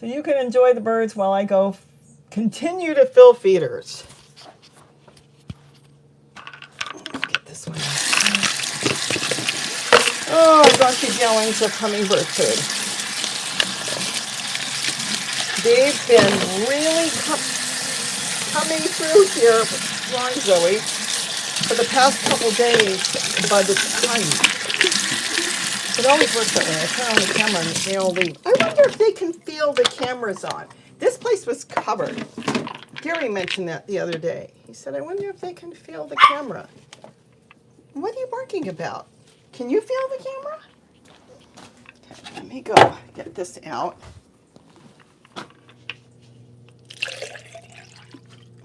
So you can enjoy the birds while I go continue to fill feeders. Get this one out. Oh, don't keep yelling of hummingbird food. They've been really coming through here, wrong Zoe, for the past couple days, but it's tiny. It always works that way. I turn on the camera and they all leave. I wonder if they can feel the cameras on. This place was covered. Gary mentioned that the other day. He said, I wonder if they can feel the camera. What are you barking about? Can you feel the camera? Okay, let me go get this out.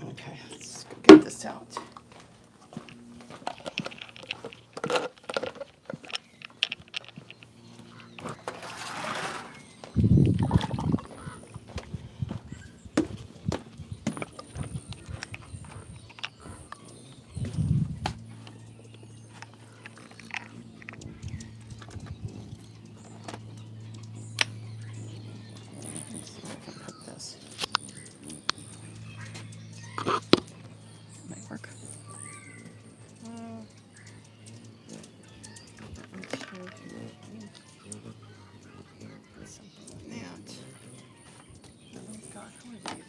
Okay, let's go get this out. Might work. Something like that. Oh God, who are these?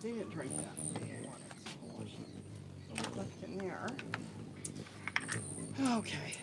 They didn't drink that. Left in there. Okay.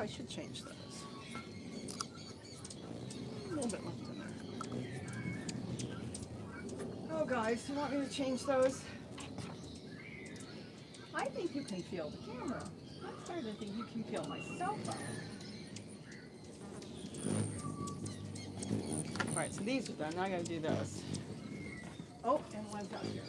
I should change those. A little bit left in there. Oh, guys, you want me to change those? I think you can feel the camera. I'm starting to think you can feel my cell phone. All right, so these are done. Now I gotta do those. Oh, and one's out here.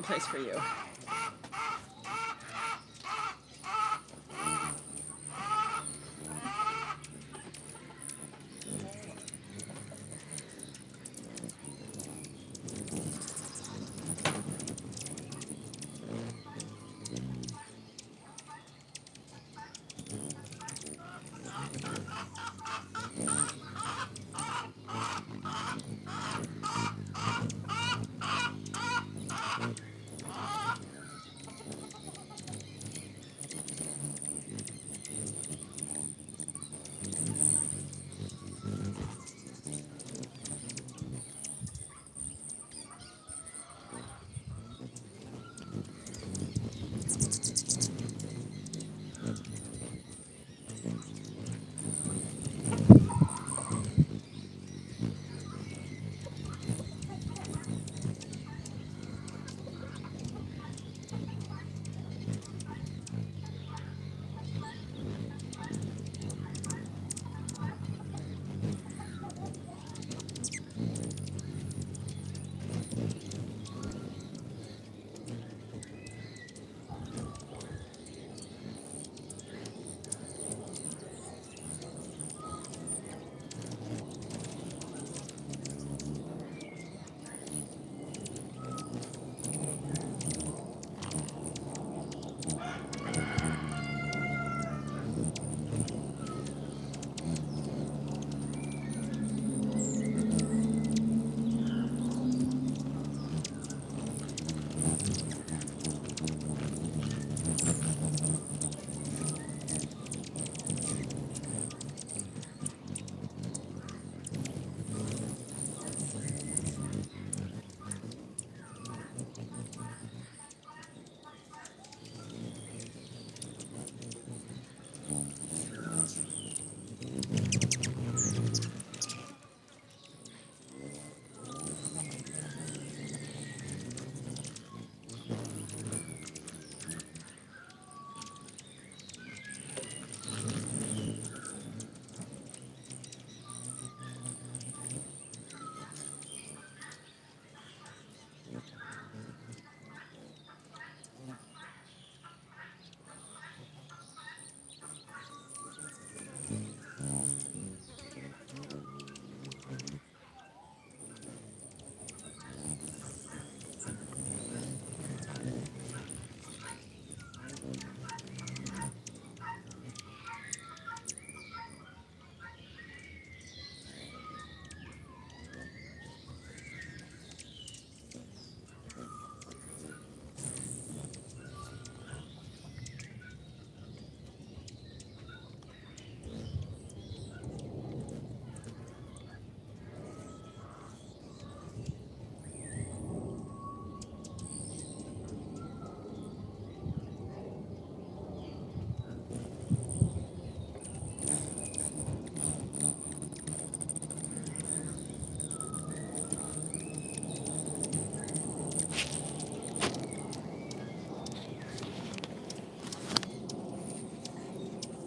someplace for you.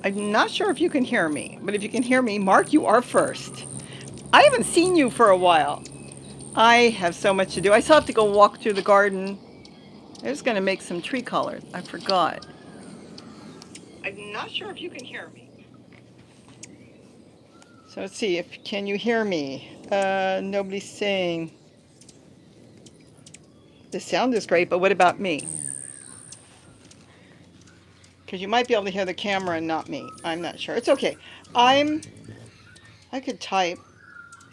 I'm not sure if you can hear me, but if you can hear me, Mark, you are first. I haven't seen you for a while. I have so much to do. I still have to go walk through the garden. I was going to make some tree colors. I forgot. I'm not sure if you can hear me. So let's see if can you hear me? Nobody's saying. The sound is great, but what about me? Because you might be able to hear the camera and not me. I'm not sure. It's okay. I could type.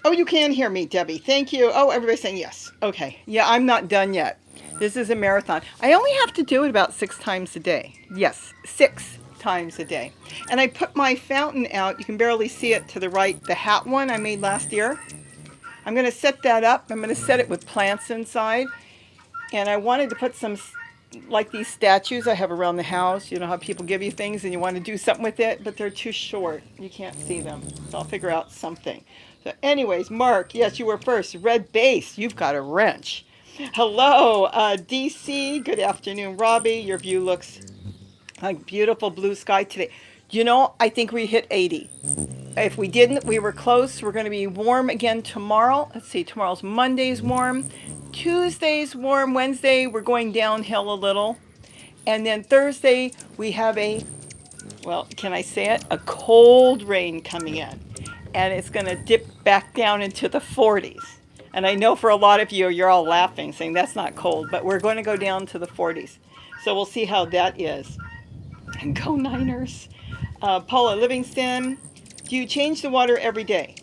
Oh, you can hear me, Debbie. Thank you. Oh, everybody's saying yes. Okay. Yeah, I'm not done yet. This is a marathon. I only have to do it about 6 times a day. Yes, 6 times a day. And I put my fountain out. You can barely see it to the right. The hat one I made last year. I'm going to set that up. I'm going to set it with plants inside. And I wanted to put some, like these statues I have around the house. You know how people give you things and you want to do something with it, but they're too short. You can't see them. So I'll figure out something. So anyways, Mark, yes, you were first. Red base, you've got a wrench. Hello, DC. Good afternoon, Robbie. Your view looks like beautiful blue sky today. You know, I think we hit 80. If we didn't, we were close. We're going to be warm again tomorrow. Let's see, tomorrow's Monday's warm. Tuesday's warm. Wednesday, we're going downhill a little. And then Thursday, we have well, can I say it? A cold rain coming in. And it's going to dip back down into the 40s. And I know for a lot of you, you're all laughing, saying that's not cold, but we're going to go down to the 40s. So we'll see how that is. And go Niners. Paula Livingston, do you change the water every day?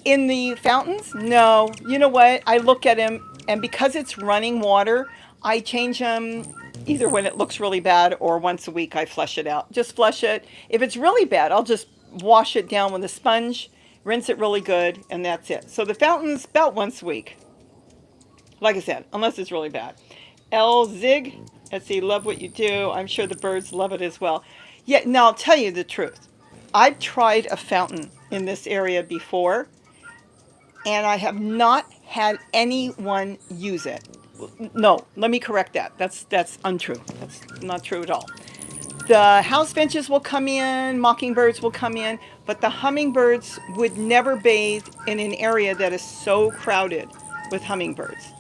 In the fountains? No. You know what? I look at them, and because it's running water, I change them either when it looks really bad or once a week I flush it out. Just flush it. If it's really bad, I'll just wash it down with a sponge, rinse it really good, and that's it. So the fountains, about once a week. Like I said, unless it's really bad. L. Zig, let's see, love what you do. I'm sure the birds love it as well. Yeah, now I'll tell you the truth. I've tried a fountain in this area before, and I have not had anyone use it. No, let me correct that. That's untrue. That's not true at all. The house finches will come in, mockingbirds will come in, but the hummingbirds would never bathe in an area that is so crowded with hummingbirds.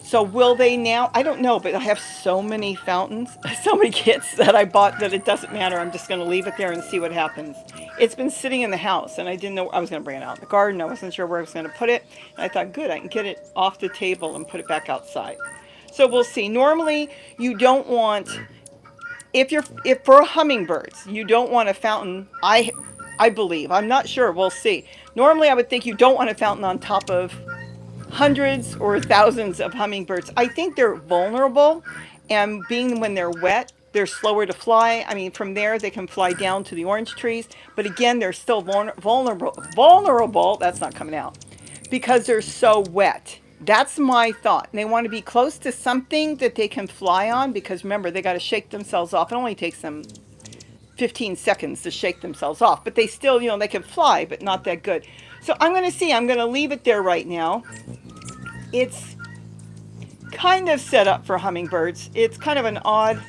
So will they now? I don't know, but I have so many fountains, so many kits that I bought that it doesn't matter. I'm just going to leave it there and see what happens. It's been sitting in the house, and I didn't know I was going to bring it out in the garden. I wasn't sure where I was going to put it. And I thought, good, I can get it off the table and put it back outside. So we'll see. Normally, you don't want, if for hummingbirds, you don't want a fountain. I believe. I'm not sure. We'll see. Normally, I would think you don't want a fountain on top of hundreds or thousands of hummingbirds. I think they're vulnerable, and being when they're wet, they're slower to fly. I mean, from there they can fly down to the orange trees, but again, they're still vulnerable. That's not coming out because they're so wet. That's my thought. And they want to be close to something that they can fly on, because remember, they got to shake themselves off. It only takes them 15 seconds to shake themselves off, but they still, they can fly, but not that good. So I'm going to see. I'm going to leave it there right now. It's kind of set up for hummingbirds. It's kind of an odd,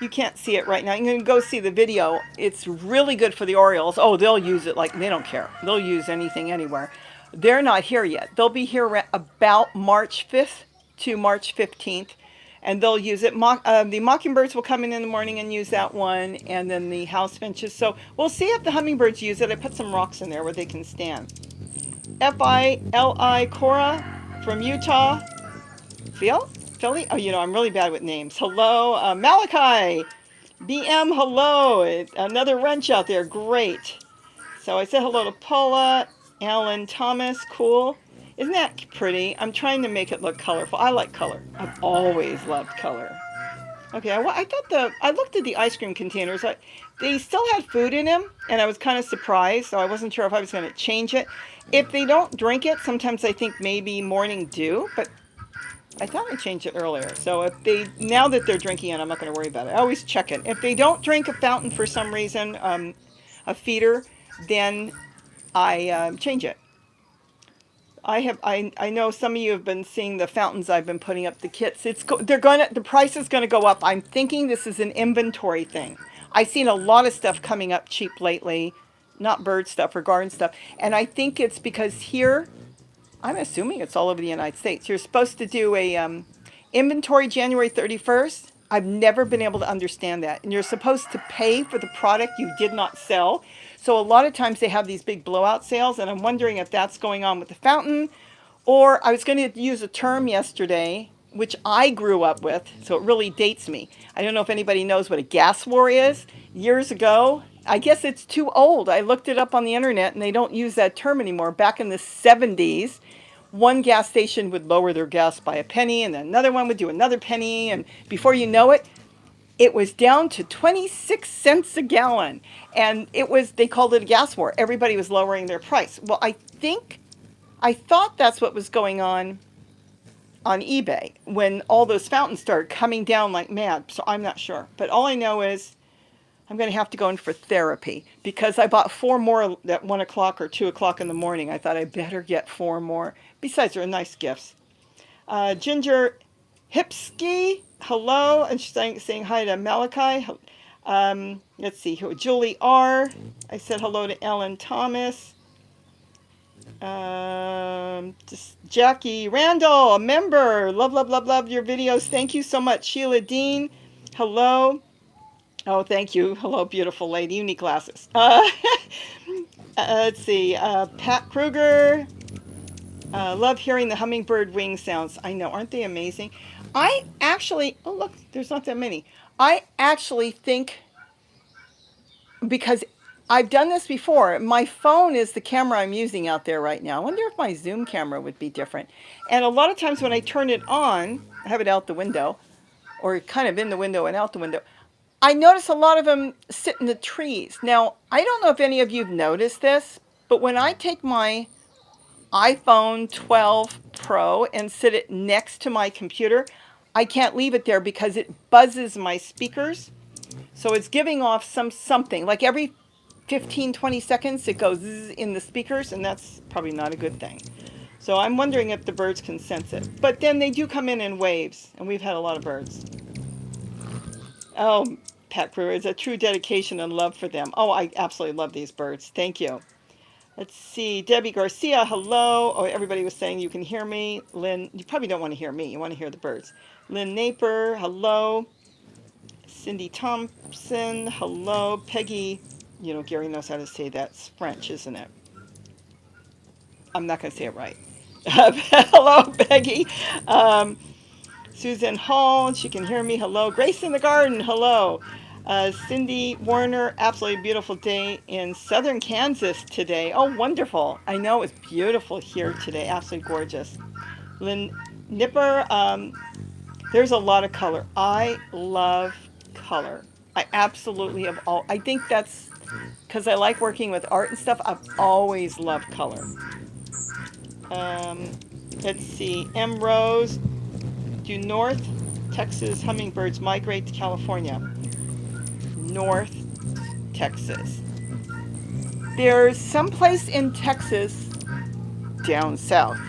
you can't see it right now. You can go see the video. It's really good for the Orioles. Oh, they'll use it like they don't care. They'll use anything anywhere. They're not here yet. They'll be here about March 5th to March 15th, and they'll use it. The mockingbirds will come in the morning and use that one, and then the house finches. So we'll see if the hummingbirds use it. I put some rocks in there where they can stand. Phili Cora from Utah. Philly? Oh, I'm really bad with names. Hello, Malachi. BM, hello. Another wrench out there. Great. So I said hello to Paula. Alan Thomas, cool. Isn't that pretty? I'm trying to make it look colorful. I like color. I've always loved color. Okay, I looked at the ice cream containers. They still had food in them, and I was kind of surprised, so I wasn't sure if I was going to change it. If they don't drink it, sometimes I think maybe morning dew, but I thought I changed it earlier. So now that they're drinking it, I'm not going to worry about it. I always check it. If they don't drink a fountain for some reason, a feeder, then I change it. I know some of you have been seeing the fountains I've been putting up, the kits. The price is going to go up. I'm thinking this is an inventory thing. I've seen a lot of stuff coming up cheap lately, not bird stuff or garden stuff. And I think it's because here, I'm assuming it's all over the United States. You're supposed to do a inventory January 31st. I've never been able to understand that. And you're supposed to pay for the product you did not sell. So a lot of times they have these big blowout sales, and I'm wondering if that's going on with the fountain. Or I was going to use a term yesterday, which I grew up with, so it really dates me. I don't know if anybody knows what a gas war is. Years ago, I guess it's too old. I looked it up on the internet, and they don't use that term anymore. Back in the 70s, one gas station would lower their gas by a penny, and then another one would do another penny, and before you know it, it was down to 26 cents a gallon. And they called it a gas war. Everybody was lowering their price. Well, I thought that's what was going on eBay when all those fountains started coming down like mad. So I'm not sure. But all I know is I'm going to have to go in for therapy, because I bought 4 more at 1 o'clock or 2 o'clock in the morning. I thought I better get 4 more. Besides, they're nice gifts. Ginger Hipsky, hello, and she's saying hi to Malachi. Let's see, Julie R. I said hello to Ellen Thomas. Just Jackie Randall, a member. Love, love, love, love your videos. Thank you so much. Sheila Dean, hello. Oh, thank you. Hello, beautiful lady. You need glasses. Let's see. Pat Kruger. Love hearing the hummingbird wing sounds. I know, aren't they amazing? I actually, oh look, there's not that many. I actually think, because I've done this before, my phone is the camera I'm using out there right now. I wonder if my Zoom camera would be different. And a lot of times when I turn it on, I have it out the window, or kind of in the window and out the window, I notice a lot of them sit in the trees. Now, I don't know if any of you have noticed this, but when I take my iPhone 12 Pro and sit it next to my computer, I can't leave it there because it buzzes my speakers. So it's giving off something like every 15, 20 seconds it goes zzz in the speakers, and that's probably not a good thing. So I'm wondering if the birds can sense it. But then they do come in waves, and we've had a lot of birds. Oh, Pat Brewer, it's a true dedication and love for them. Oh, I absolutely love these birds. Thank you. Let's see. Debbie Garcia, hello. Oh, everybody was saying you can hear me. Lynn, you probably don't want to hear me. You want to hear the birds. Lynn Naper, hello. Cindy Thompson, hello. Peggy, you know, Gary knows how to say that. It's French, isn't it? I'm not going to say it right. Hello, Peggy. Um, Susan Hall, she can hear me. Hello. Grace in the Garden, hello. Cindy Warner, absolutely beautiful day in southern Kansas today. Oh, wonderful. I know it's beautiful here today. Absolutely gorgeous. Lynn Nipper, there's a lot of color. I love color. I absolutely have all. I think that's because I like working with art and stuff. I've always loved color. Um, let's see. M. Rose, do North Texas hummingbirds migrate to California? North Texas. There's some place in Texas down south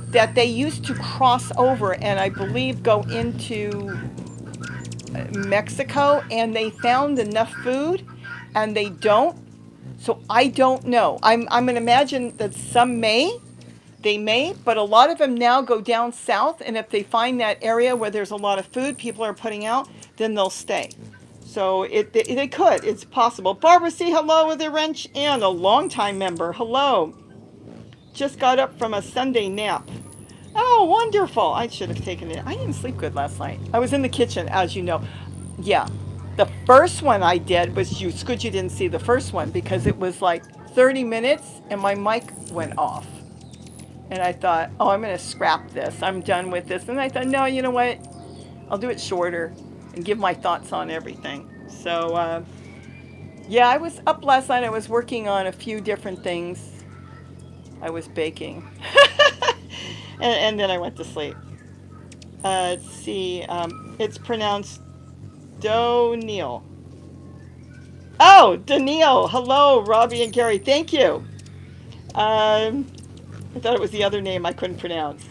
that they used to cross over and I believe go into Mexico, and they found enough food and they don't. So I don't know. I'm going to imagine that they may, but a lot of them now go down south, and if they find that area where there's a lot of food people are putting out, then they'll stay. So they could. It's possible. Barbara C, hello with a wrench, and a longtime member. Hello. Just got up from a Sunday nap. Oh, wonderful. I should have taken it. I didn't sleep good last night. I was in the kitchen, as you know. Yeah. The first one I did was it's good you didn't see the first one because it was like 30 minutes and my mic went off. And I thought, oh, I'm going to scrap this. I'm done with this. And I thought, no, you know what? I'll do it shorter and give my thoughts on everything. So, yeah, I was up last night. I was working on a few different things. I was baking. and then I went to sleep. Let's see. It's pronounced O'Neill. Oh, Daniil. Hello, Robbie and Gary. Thank you. I thought it was the other name I couldn't pronounce.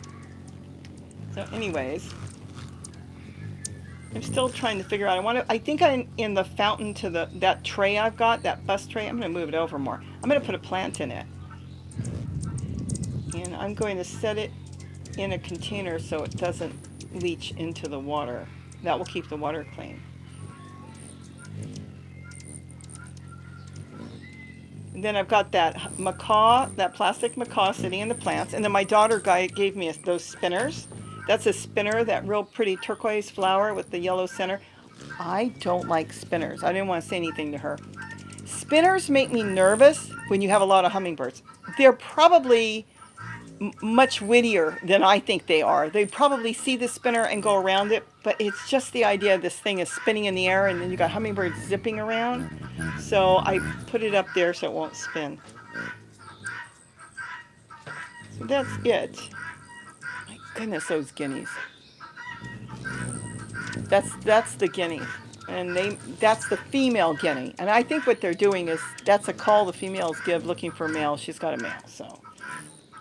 So, anyways, I'm still trying to figure out. I think I'm in the fountain to that tray I've got, that bus tray. I'm going to move it over more. I'm going to put a plant in it, and I'm going to set it in a container so it doesn't leach into the water. That will keep the water clean. And then I've got that macaw, that plastic macaw sitting in the plants. And then my daughter gave me those spinners. That's a spinner, that real pretty turquoise flower with the yellow center. I don't like spinners. I didn't want to say anything to her. Spinners make me nervous when you have a lot of hummingbirds. They're probably much wittier than I think they are. They probably see the spinner and go around it, but it's just the idea of this thing is spinning in the air and then you got hummingbirds zipping around. So I put it up there so it won't spin. So that's it. My goodness, those guineas. That's the guinea. And that's the female guinea. And I think what they're doing is that's a call the females give looking for a male. She's got a male, so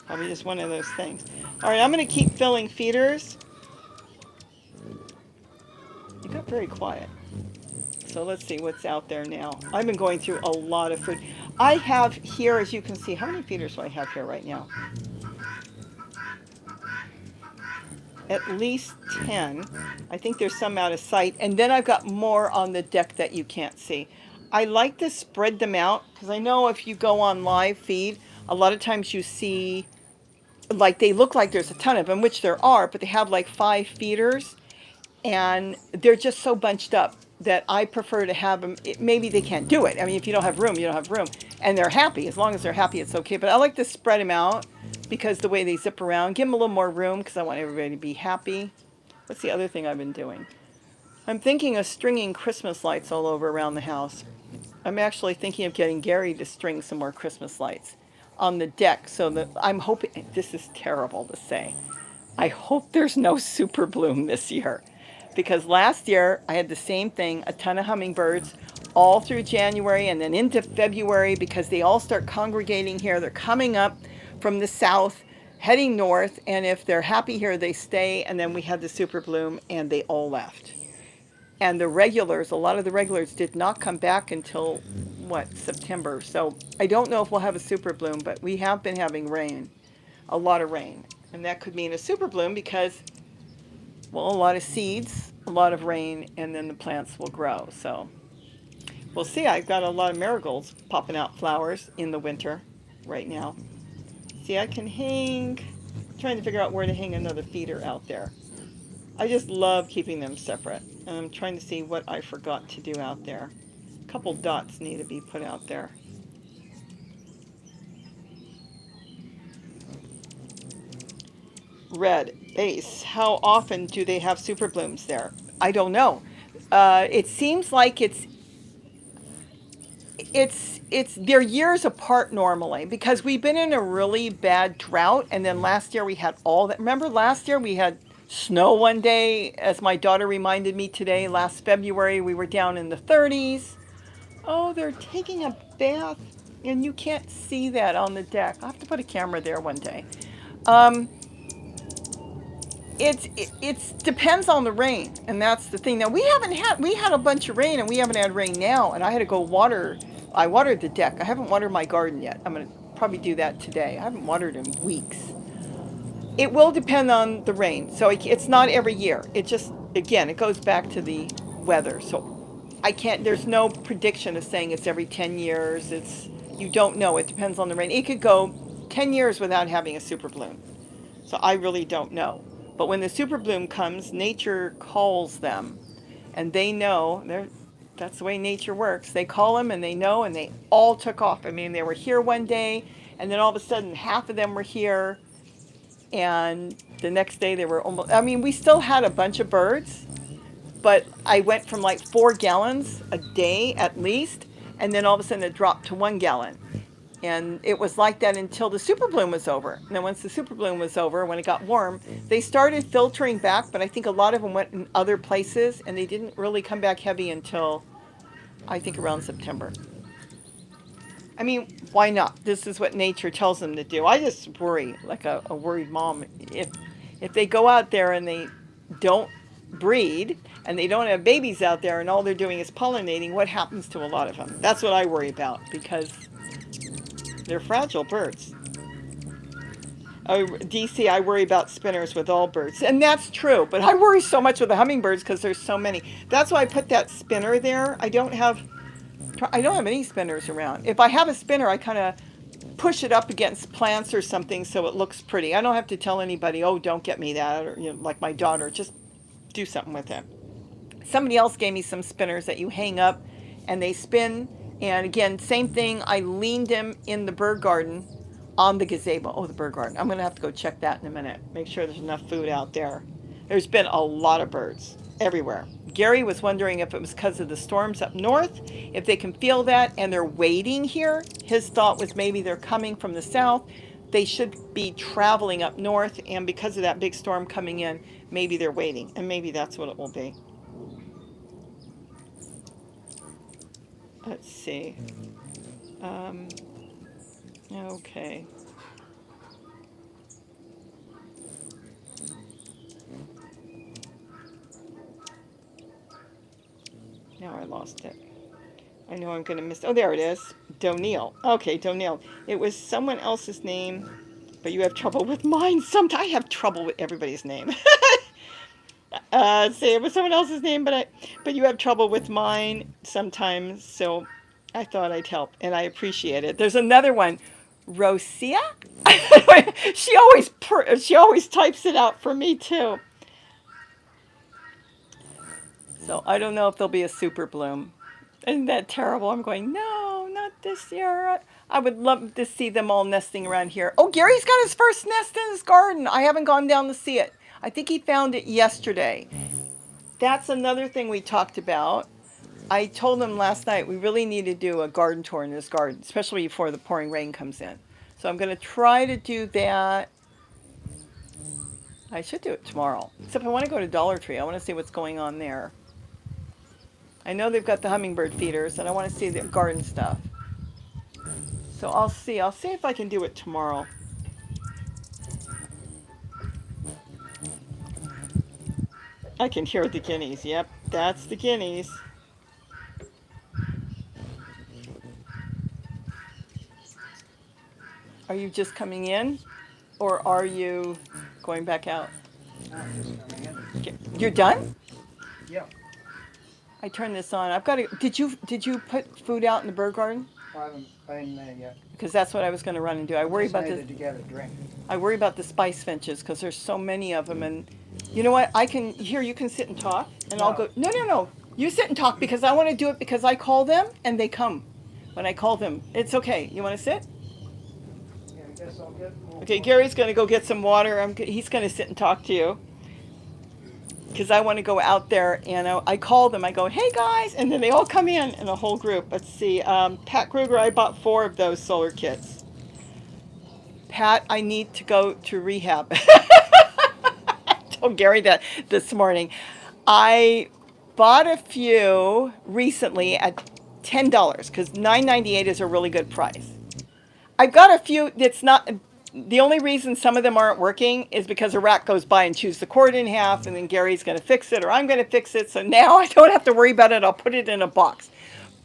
probably just one of those things. All right, I'm going to keep filling feeders. It got very quiet. So let's see what's out there now. I've been going through a lot of food. I have here, as you can see, how many feeders do I have here right now? At least 10. I think there's some out of sight. And then I've got more on the deck that you can't see. I like to spread them out because I know if you go on live feed, a lot of times you see like they look like there's a ton of them, which there are, but they have like 5 feeders and they're just so bunched up that I prefer to have them. Maybe they can't do it. I mean, if you don't have room, you don't have room. And they're happy. As long as they're happy, it's okay. But I like to spread them out because the way they zip around, give them a little more room because I want everybody to be happy. What's the other thing I've been doing? I'm thinking of stringing Christmas lights all over around the house. I'm actually thinking of getting Gary to string some more Christmas lights on the deck so that I'm hoping, this is terrible to say, I hope there's no super bloom this year because last year I had the same thing, a ton of hummingbirds all through January and then into February because they all start congregating here. They're coming up from the south, heading north, and if they're happy here, they stay. And then we had the super bloom and they all left. And the regulars, a lot of the regulars did not come back until what, September. So I don't know if we'll have a super bloom, but we have been having rain, a lot of rain. And that could mean a super bloom because, well, a lot of seeds, a lot of rain, and then the plants will grow. So we'll see. I've got a lot of marigolds popping out flowers in the winter right now. See, I can hang, I'm trying to figure out where to hang another feeder out there. I just love keeping them separate. And I'm trying to see what I forgot to do out there. A couple dots need to be put out there. Red base. How often do they have super blooms there? I don't know. It seems like it's they're years apart normally because we've been in a really bad drought and then last year we had all that. Remember last year we had snow one day, as my daughter reminded me today, last February we were down in the 30s. Oh, they're taking a bath and you can't see that on the deck. I'll have to put a camera there one day. Um, it's depends on the rain, and that's the thing. Now we had a bunch of rain, and we haven't had rain now, and I had to go water. I watered the deck. I haven't watered my garden yet. I'm gonna probably do that today. I haven't watered in weeks. It will depend on the rain, so it's not every year. It just again it goes back to the weather. So I can't. There's no prediction of saying it's every 10 years. It's you don't know. It depends on the rain. It could go 10 years without having a super bloom. So I really don't know. But when the super bloom comes, nature calls them. And they know, that's the way nature works. They call them and they know, and they all took off. I mean, they were here one day, and then all of a sudden, half of them were here. And the next day, they were almost, I mean, we still had a bunch of birds, but I went from like 4 gallons a day at least. And then all of a sudden, it dropped to 1 gallon. And it was like that until the super bloom was over. And then once the super bloom was over, when it got warm, they started filtering back, but I think a lot of them went in other places and they didn't really come back heavy until I think around September. I mean, why not? This is what nature tells them to do. I just worry, like a worried mom, if they go out there and they don't breed and they don't have babies out there and all they're doing is pollinating, what happens to a lot of them? That's what I worry about because they're fragile birds. Oh, DC, I worry about spinners with all birds. And that's true, but I worry so much with the hummingbirds because there's so many. That's why I put that spinner there. I don't have any spinners around. If I have a spinner, I kind of push it up against plants or something so it looks pretty. I don't have to tell anybody, "Oh, don't get me that," or like my daughter, just do something with it. Somebody else gave me some spinners that you hang up and they spin. And again, same thing. I leaned them in the bird garden on the gazebo. Oh, the bird garden. I'm going to have to go check that in a minute. Make sure there's enough food out there. There's been a lot of birds everywhere. Gary was wondering if it was because of the storms up north, if they can feel that and they're waiting here. His thought was maybe they're coming from the south. They should be traveling up north. And because of that big storm coming in, maybe they're waiting. And maybe that's what it will be. Let's see. Um, okay. Now I lost it. I know I'm going to miss. Oh, there it is. Doneel. Okay, Doneel. It was someone else's name, but you have trouble with mine. Sometimes I have trouble with everybody's name. Say it was someone else's name, but you have trouble with mine sometimes. So I thought I'd help, and I appreciate it. There's another one, Rosia. she always types it out for me too. So I don't know if there'll be a super bloom. Isn't that terrible? I'm going, no, not this year. I would love to see them all nesting around here. Oh, Gary's got his first nest in his garden. I haven't gone down to see it. I think he found it yesterday. That's another thing we talked about. I told him last night we really need to do a garden tour in his garden, especially before the pouring rain comes in. So I'm going to try to do that. I should do it tomorrow. Except I want to go to Dollar Tree. I want to see what's going on there. I know they've got the hummingbird feeders, and I want to see the garden stuff. So I'll see. I'll see if I can do it tomorrow. I can hear the guineas. Yep, that's the guineas. Are you just coming in, or are you going back out? You're done? Yeah. I turned this on. I've got to. Did you put food out in the bird garden? I haven't been there yet. Because that's what I was going to run and do. I worry about this. To get a drink. I worry about the spice finches because there's so many of them, and you know what? I can here. You can sit and talk, and I'll go. No, no, no. You sit and talk because I want to do it because I call them and they come. When I call them, it's okay. You want to sit? Yeah, I guess I'll get more. Okay, Gary's going to go get some water. He's going to sit and talk to you because I want to go out there and I call them. I go, hey guys, and then they all come in a whole group. Let's see. Pat Kruger, I bought 4 of those solar kits. Pat, I need to go to rehab. I told Gary that this morning. I bought a few recently at $10 because $9.98 is a really good price. I've got a few that's not. The only reason some of them aren't working is because a rat goes by and chews the cord in half, and then Gary's going to fix it or I'm going to fix it. So now I don't have to worry about it. I'll put it in a box.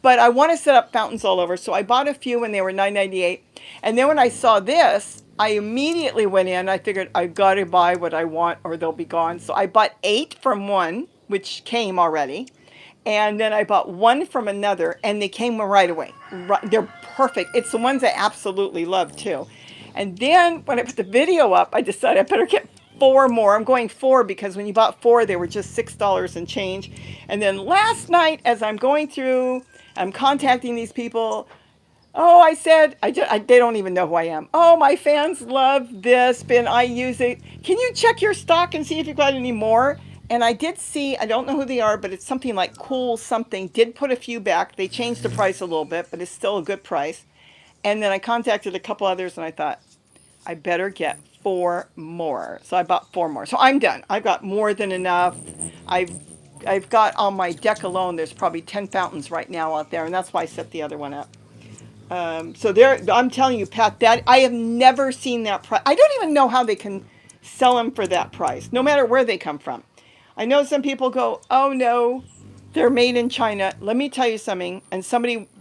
But I want to set up fountains all over. So I bought a few when they were $9.98. And then when I saw this, I immediately went in. I figured I've got to buy what I want or they'll be gone. So I bought 8 from one, which came already. And then I bought 1 from another, and they came right away. They're perfect. It's the ones I absolutely love, too. And then when I put the video up, I decided I better get 4 more. I'm going 4 because when you bought 4, they were just $6 and change. And then last night, as I'm going through, I'm contacting these people. Oh, I said, they don't even know who I am. Oh, my fans love this, and I use it. Can you check your stock and see if you've got any more? And I did see, I don't know who they are, but it's something like Cool Something. Did put a few back. They changed the price a little bit, but it's still a good price. And then I contacted a couple others, and I thought, I better get 4 more. So I bought 4 more. So I'm done. I've got more than enough. I've got on my deck alone, there's probably 10 fountains right now out there, and that's why I set the other one up. So there, I'm telling you, Pat, that I have never seen that price. I don't even know how they can sell them for that price, no matter where they come from. I know some people go, oh no, they're made in China. Let me tell you something. And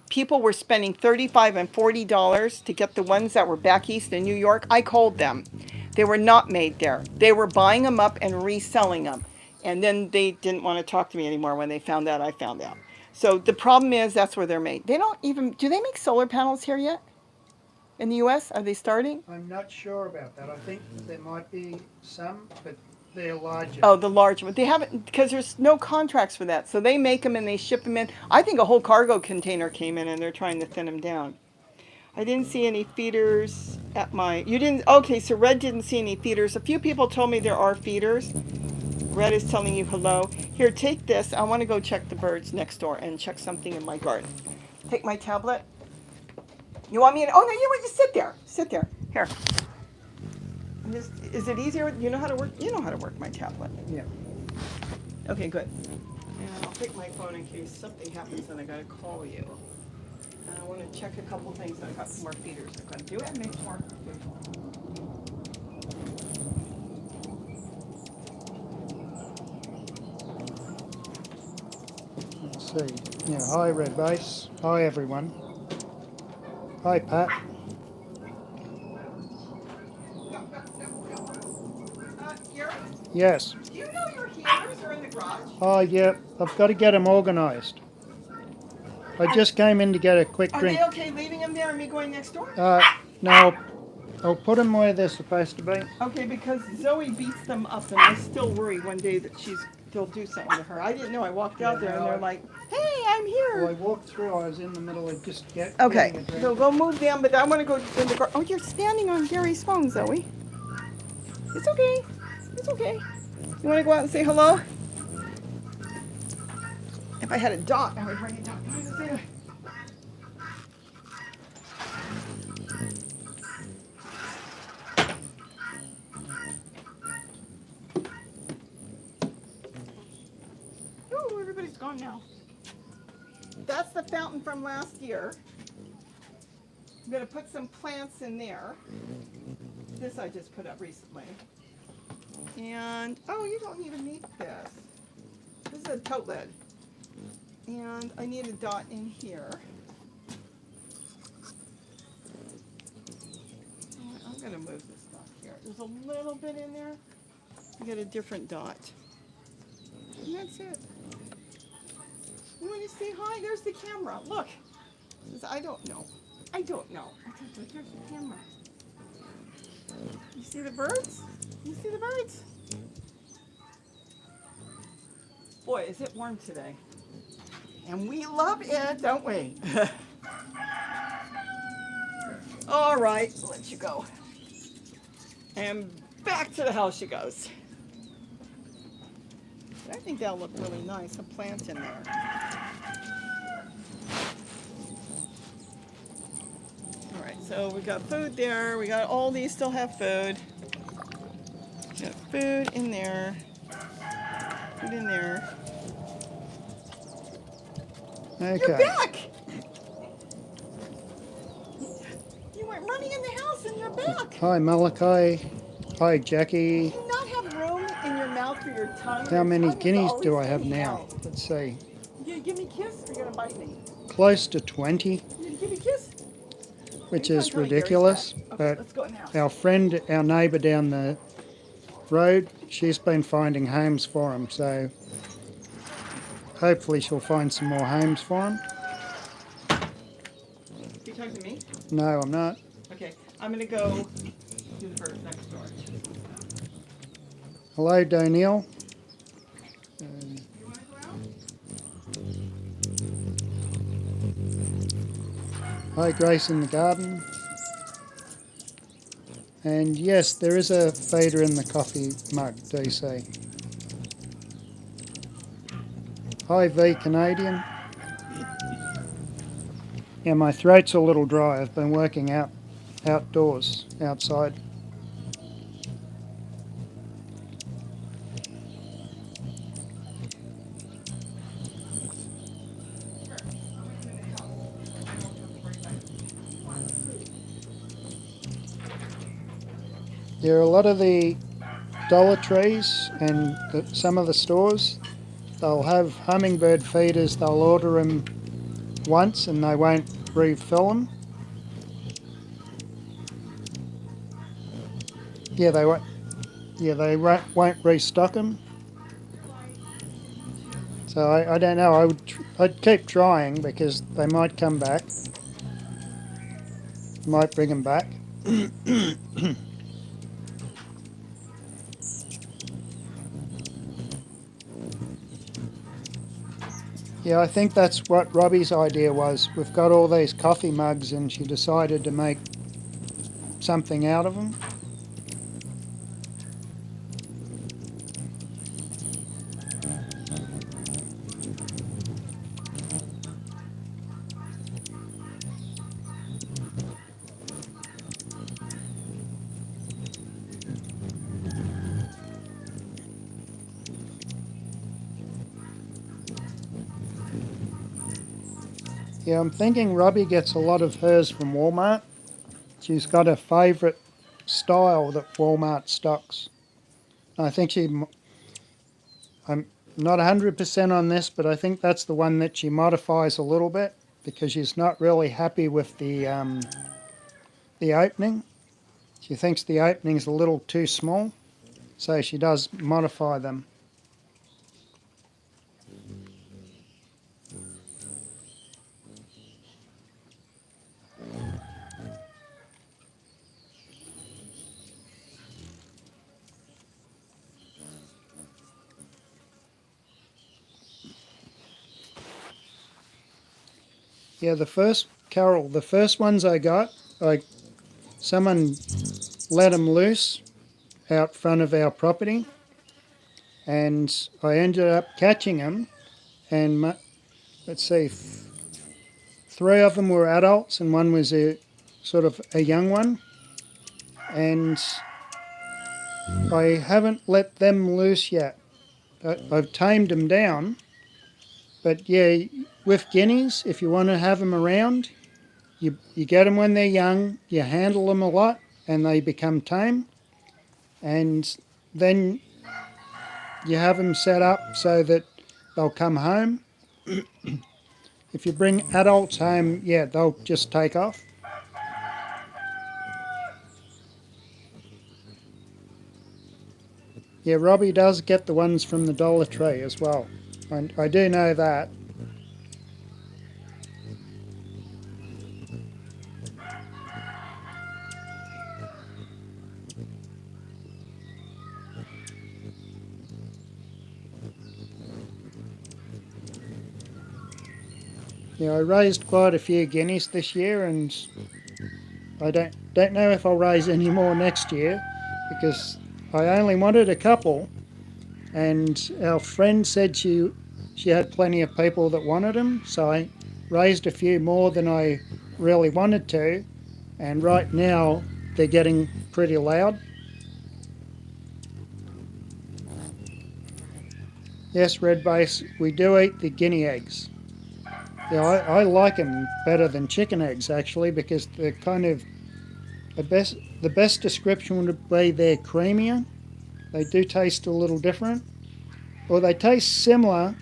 people were spending $35 and $40 to get the ones that were back east in New York. I called them. They were not made there. They were buying them up and reselling them. And then they didn't want to talk to me anymore when they found out I found out. So the problem is that's where they're made. They don't even, do they make solar panels here yet? In the U.S.? Are they starting? I'm not sure about that. I think there might be some, but they're larger. Oh, the large one. They haven't, because there's no contracts for that. So they make them and they ship them in. I think a whole cargo container came in and they're trying to thin them down. I didn't see any feeders at you didn't, okay, so Red didn't see any feeders. A few people told me there are feeders. Red is telling you hello. Here, take this. I want to go check the birds next door and check something in my garden. Take my tablet. You want me to, oh no, you want to sit there. Sit there. Here. Is it easier? You know how to work? You know how to work my tablet. Yeah. Okay, good. And I'll take my phone in case something happens and I gotta call you. And I want to check a couple things. I got some more feeders I've got to do and make more. see. Yeah, hi Red Base. Hi everyone. Hi Pat. Gary, Yes. do you know your heaters are in the garage? Oh yeah, I've got to get them organised. I just came in to get a quick Are drink. they okay leaving them there and me going next door? No, I'll put them where they're supposed to be. Okay, because Zoe beats them up, and I still worry one day that they'll do something to her. I didn't know. I walked out there, and they're like, "Hey, I'm Well, I here." walked through, I was in the middle of just getting Okay, a drink. so go move them, but I want to go in the garage. Oh, you're standing on Gary's phone, Zoe. It's okay. It's okay. You want to go out and say hello? If I had a dot, I would write it down. You want to go say Oh, everybody's gone now. That's the fountain from last year. I'm gonna put some plants in there. This I just put up recently. And, oh, you don't even need this. This is a tote lid. And I need a dot in here. I'm gonna move this stuff here. There's a little bit in there. Get a different dot. And that's it. You want to say hi? There's the camera. Look. It says, I don't know. I don't know. Here's the camera. You see the birds? You see the birds? Boy, is it warm today. And we love it, don't we? All right, let you go. And back to the house she goes. I think that'll look really nice, a plant in there. All right, so we got food there. We got all these still have food. We got food in there. Food in there. Okay. You're back! You went running in the house and you're back. Hi Malachi. Hi Jackie. Do you not have room in your mouth for your tongue? How Your many tongue is guineas do I always have hanging now? out. Let's see. You gonna give me a kiss or you gonna bite me? Close to 20, You gonna give me a kiss? which You're is trying to tell me Gary's ridiculous. back. Okay, But let's go in the house. our friend, our neighbour down the road, she's been finding homes for him. So hopefully she'll find some more homes for him. You talking to me? No, I'm not. Okay, I'm gonna go do the birds next door. Hello, Doniel. You wanna go out? Hi, Grace in the garden. And yes, there is a feeder in the coffee mug, DC. Hi, V Canadian. Yeah, my throat's a little dry. I've been working outdoors, outside. There are a lot of the Dollar Trees and some of the stores. They'll have hummingbird feeders. They'll order them once and they won't refill them. Yeah, they won't. Yeah, they won't restock them. So I don't know. I'd keep trying because they might come back. Might bring them back. Yeah, I think that's what Robbie's idea was. We've got all these coffee mugs and she decided to make something out of them. Yeah, I'm thinking Robbie gets a lot of hers from Walmart. She's got a favourite style that Walmart stocks. I think not 100% on this, but I think that's the one that she modifies a little bit because she's not really happy with the opening. She thinks the opening's a little too small, so she does modify them. Yeah, the first ones I got, someone let them loose out front of our property, and I ended up catching them, and let's see, three of them were adults and one was a sort of a young one, and I haven't let them loose yet. I've tamed them down, but yeah, with guineas, if you want to have them around, you get them when they're young, you handle them a lot, and they become tame, and then you have them set up so that they'll come home. If you bring adults home, yeah, they'll just take off. Yeah, Robbie does get the ones from the Dollar Tree as well. I do know that. Yeah, I raised quite a few guineas this year, and I don't know if I'll raise any more next year because I only wanted a couple, and our friend said she had plenty of people that wanted them, so I raised a few more than I really wanted to, and right now they're getting pretty loud. Yes, Red Base, we do eat the guinea eggs. Yeah, I like them better than chicken eggs actually because they're kind of the best description would be they're creamier. They do taste a little different, or they taste similar,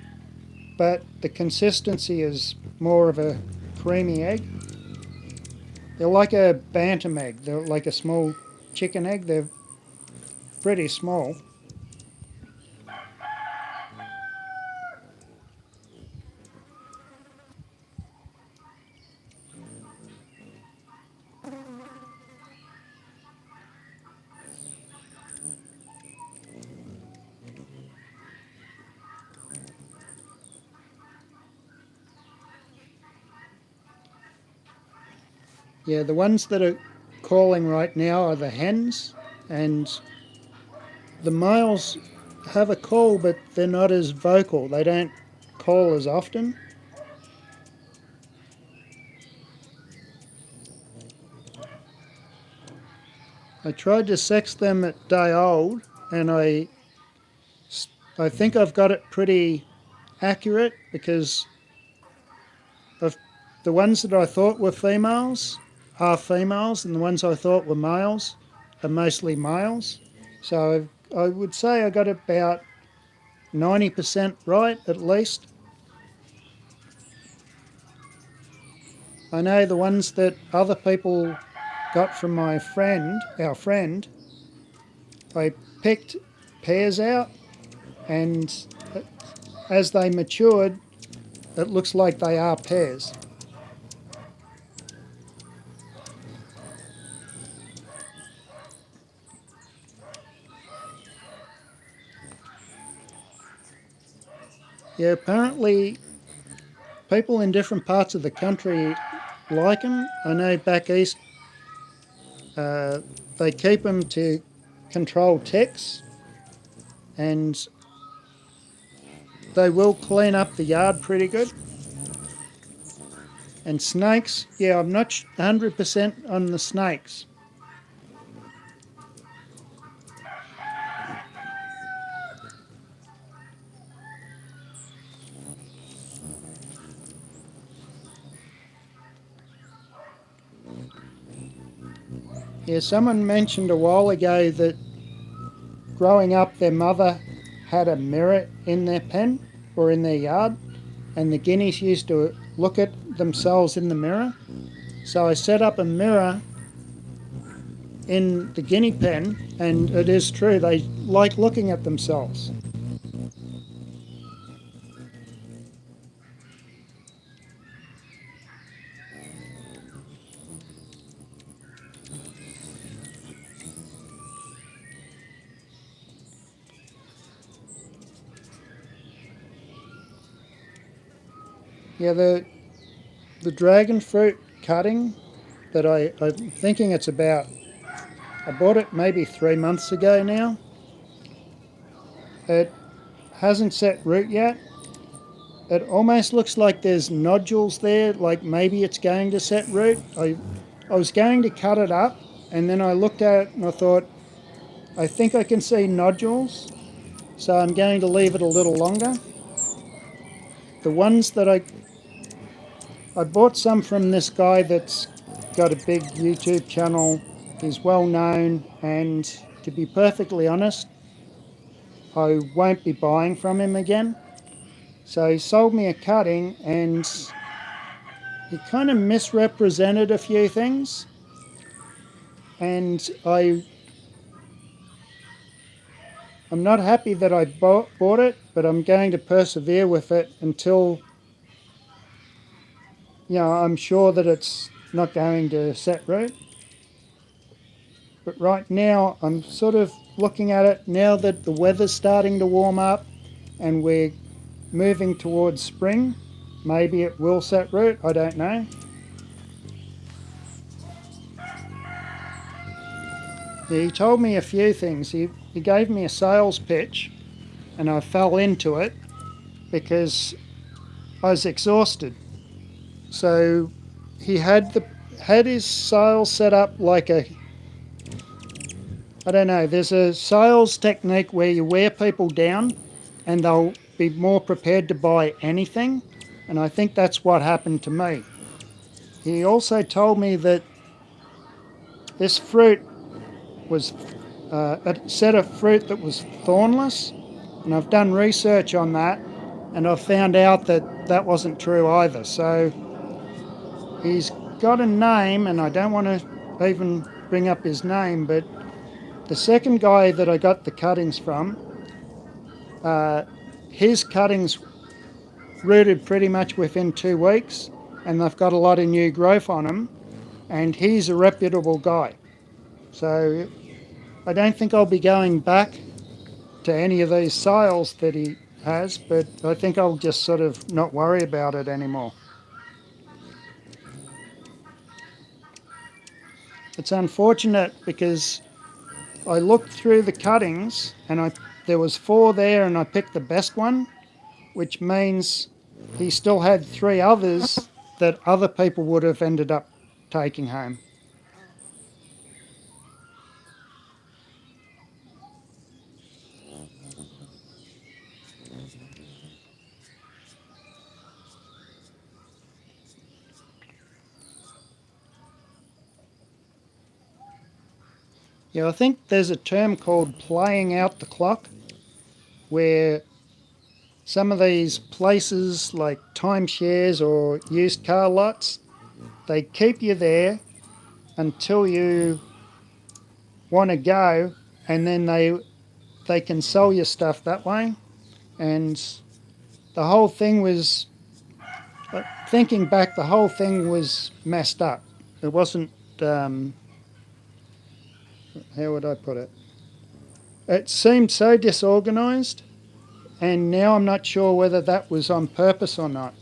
but the consistency is more of a creamy egg. They're like a bantam egg. They're like a small chicken egg. They're pretty small. Yeah, the ones that are calling right now are the hens, and the males have a call, but they're not as vocal. They don't call as often. I tried to sex them at day old, and I think I've got it pretty accurate because of the ones that I thought were females are females, and the ones I thought were males are mostly males. So I would say I got about 90% right at least. I know the ones that other people got from my friend, our friend, I picked pairs out, and as they matured, it looks like they are pairs. Yeah, apparently people in different parts of the country like them. I know back east they keep them to control ticks, and they will clean up the yard pretty good. And snakes, yeah, I'm not 100% on the snakes. Yeah, someone mentioned a while ago that growing up their mother had a mirror in their pen or in their yard, and the guineas used to look at themselves in the mirror. So I set up a mirror in the guinea pen, and it is true, they like looking at themselves. Yeah, the dragon fruit cutting that I'm thinking it's about, I bought it maybe 3 months ago now. It hasn't set root yet. It almost looks like there's nodules there, like maybe it's going to set root. I was going to cut it up, and then I looked at it and I thought, I think I can see nodules, so I'm going to leave it a little longer. The ones that I bought some from this guy that's got a big YouTube channel. He's well known, and to be perfectly honest, I won't be buying from him again. So he sold me a cutting, and he kind of misrepresented a few things, and I'm not happy that I bought it, but I'm going to persevere with it until, I'm sure that it's not going to set root. But right now, I'm sort of looking at it now that the weather's starting to warm up and we're moving towards spring. Maybe it will set root, I don't know. He told me a few things. He gave me a sales pitch, and I fell into it because I was exhausted. So he had his sales set up like I don't know, there's a sales technique where you wear people down and they'll be more prepared to buy anything, and I think that's what happened to me. He also told me that this fruit was a set of fruit that was thornless, and I've done research on that, and I've found out that that wasn't true either. So he's got a name, and I don't want to even bring up his name, but the second guy that I got the cuttings from, his cuttings rooted pretty much within 2 weeks, and they've got a lot of new growth on them, and he's a reputable guy. So I don't think I'll be going back to any of these sales that he has, but I think I'll just sort of not worry about it anymore. It's unfortunate because I looked through the cuttings and there was 4 there, and I picked the best one, which means he still had 3 others that other people would have ended up taking home. Yeah, I think there's a term called playing out the clock, where some of these places like timeshares or used car lots, they keep you there until you want to go, and then they can sell your stuff that way. And the whole thing was, thinking back, the whole thing was messed up. It wasn't, how would I put it? It seemed so disorganised, and now I'm not sure whether that was on purpose or not.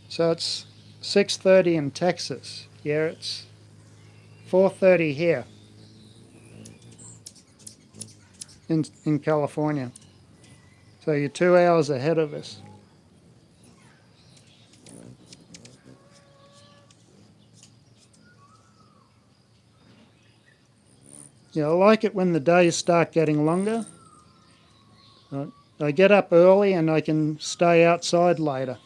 So it's 6:30 in Texas. Yeah, it's 4:30 here in California. So you're 2 hours ahead of us. Yeah, I like it when the days start getting longer. I get up early and I can stay outside later.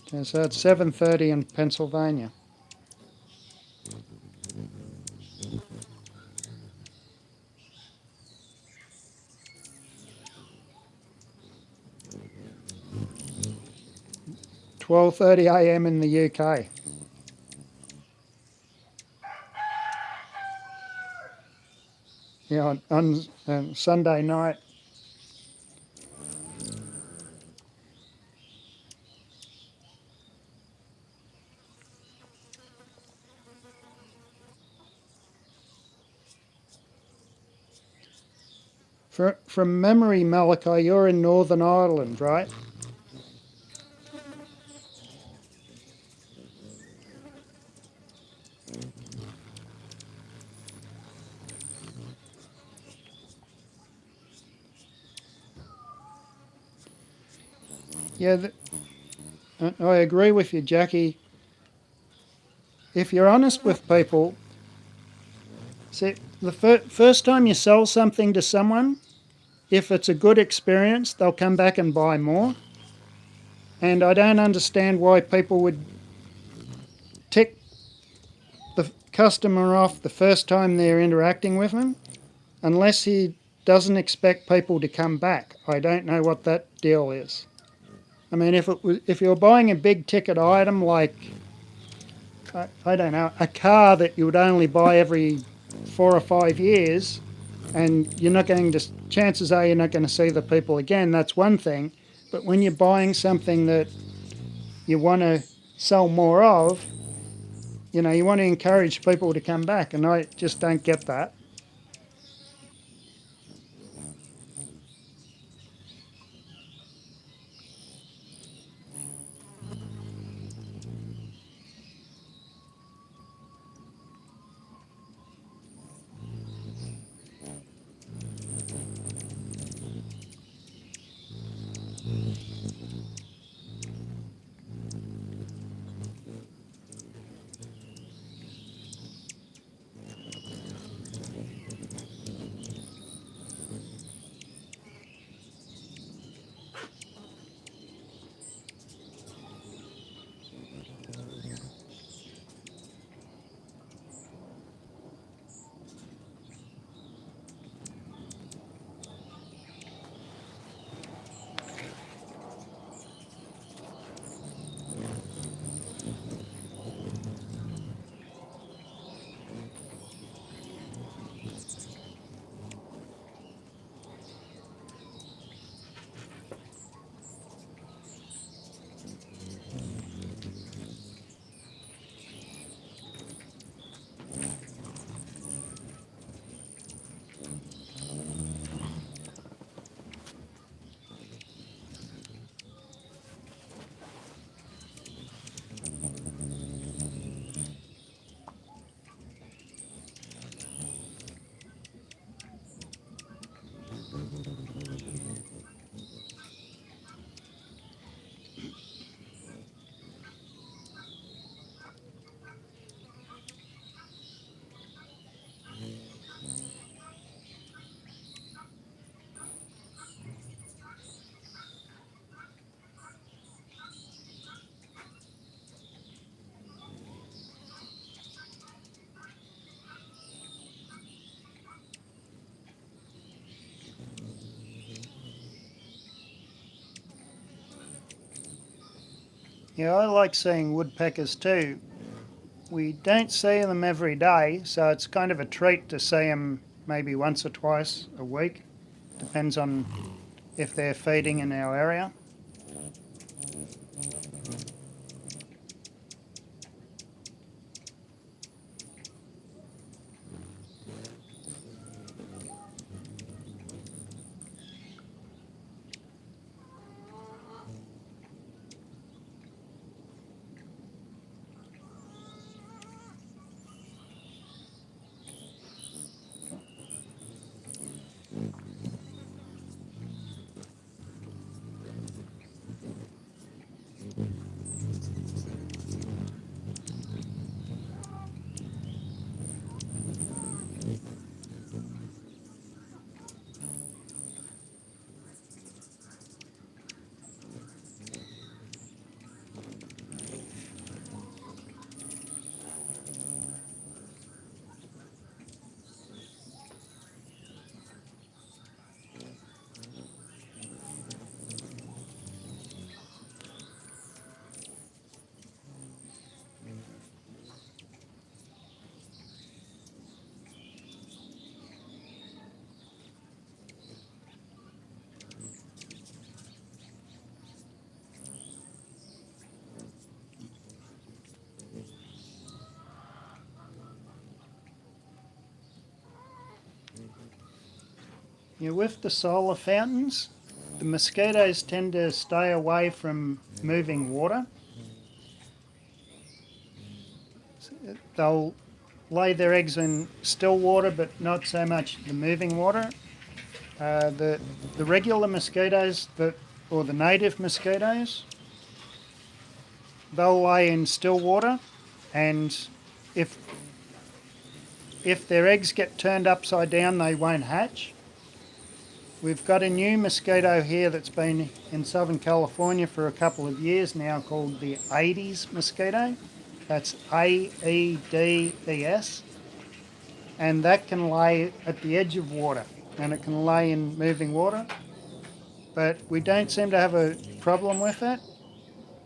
Okay, so it's 7:30 in Pennsylvania. "12:30 a.m. in the UK. Yeah, on Sunday night. From memory, Malachi, you're in Northern Ireland, right? Yeah, I agree with you, Jackie. If you're honest with people, see, the first time you sell something to someone, if it's a good experience, they'll come back and buy more. And I don't understand why people would tick the customer off the first time they're interacting with them, unless he doesn't expect people to come back. I don't know what that deal is. I mean, if you're buying a big ticket item like I don't know, a car that you would only buy every 4 or 5 years, and you're not going to, chances are you're not going to see the people again. That's one thing. But when you're buying something that you want to sell more of, you want to encourage people to come back, and I just don't get that. Yeah, I like seeing woodpeckers too. We don't see them every day, so it's kind of a treat to see them maybe once or twice a week. Depends on if they're feeding in our area. Yeah, with the solar fountains, the mosquitoes tend to stay away from moving water. They'll lay their eggs in still water, but not so much the moving water. The regular mosquitoes or the native mosquitoes, they'll lay in still water, and if their eggs get turned upside down, they won't hatch. We've got a new mosquito here that's been in Southern California for a couple of years now called the 80s mosquito. That's Aedes. And that can lay at the edge of water, and it can lay in moving water. But we don't seem to have a problem with it.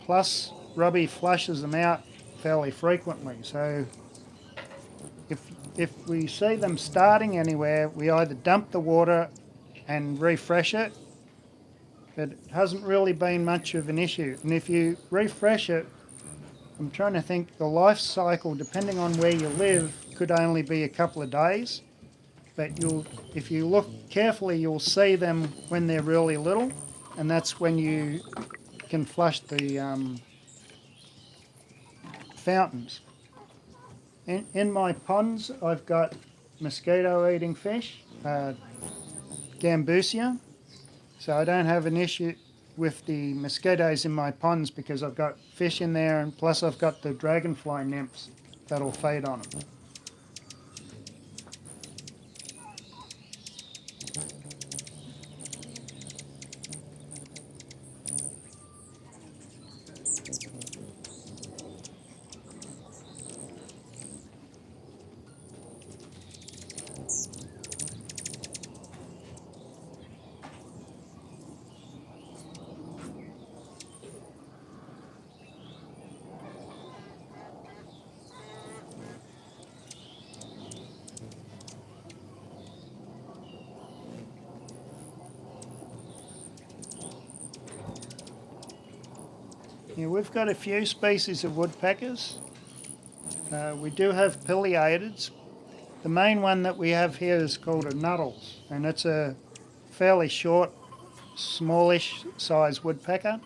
Plus, Robbie flushes them out fairly frequently. So if we see them starting anywhere, we either dump the water and refresh it. But it hasn't really been much of an issue. And if you refresh it, I'm trying to think, the life cycle, depending on where you live, could only be a couple of days. But if you look carefully, you'll see them when they're really little, and that's when you can flush the fountains. In my ponds, I've got mosquito-eating fish, Gambusia, so I don't have an issue with the mosquitoes in my ponds because I've got fish in there, and plus I've got the dragonfly nymphs that'll feed on them. Yeah, we've got a few species of woodpeckers. We do have pileators. The main one that we have here is called a nuttall's, and it's a fairly short, smallish size woodpecker.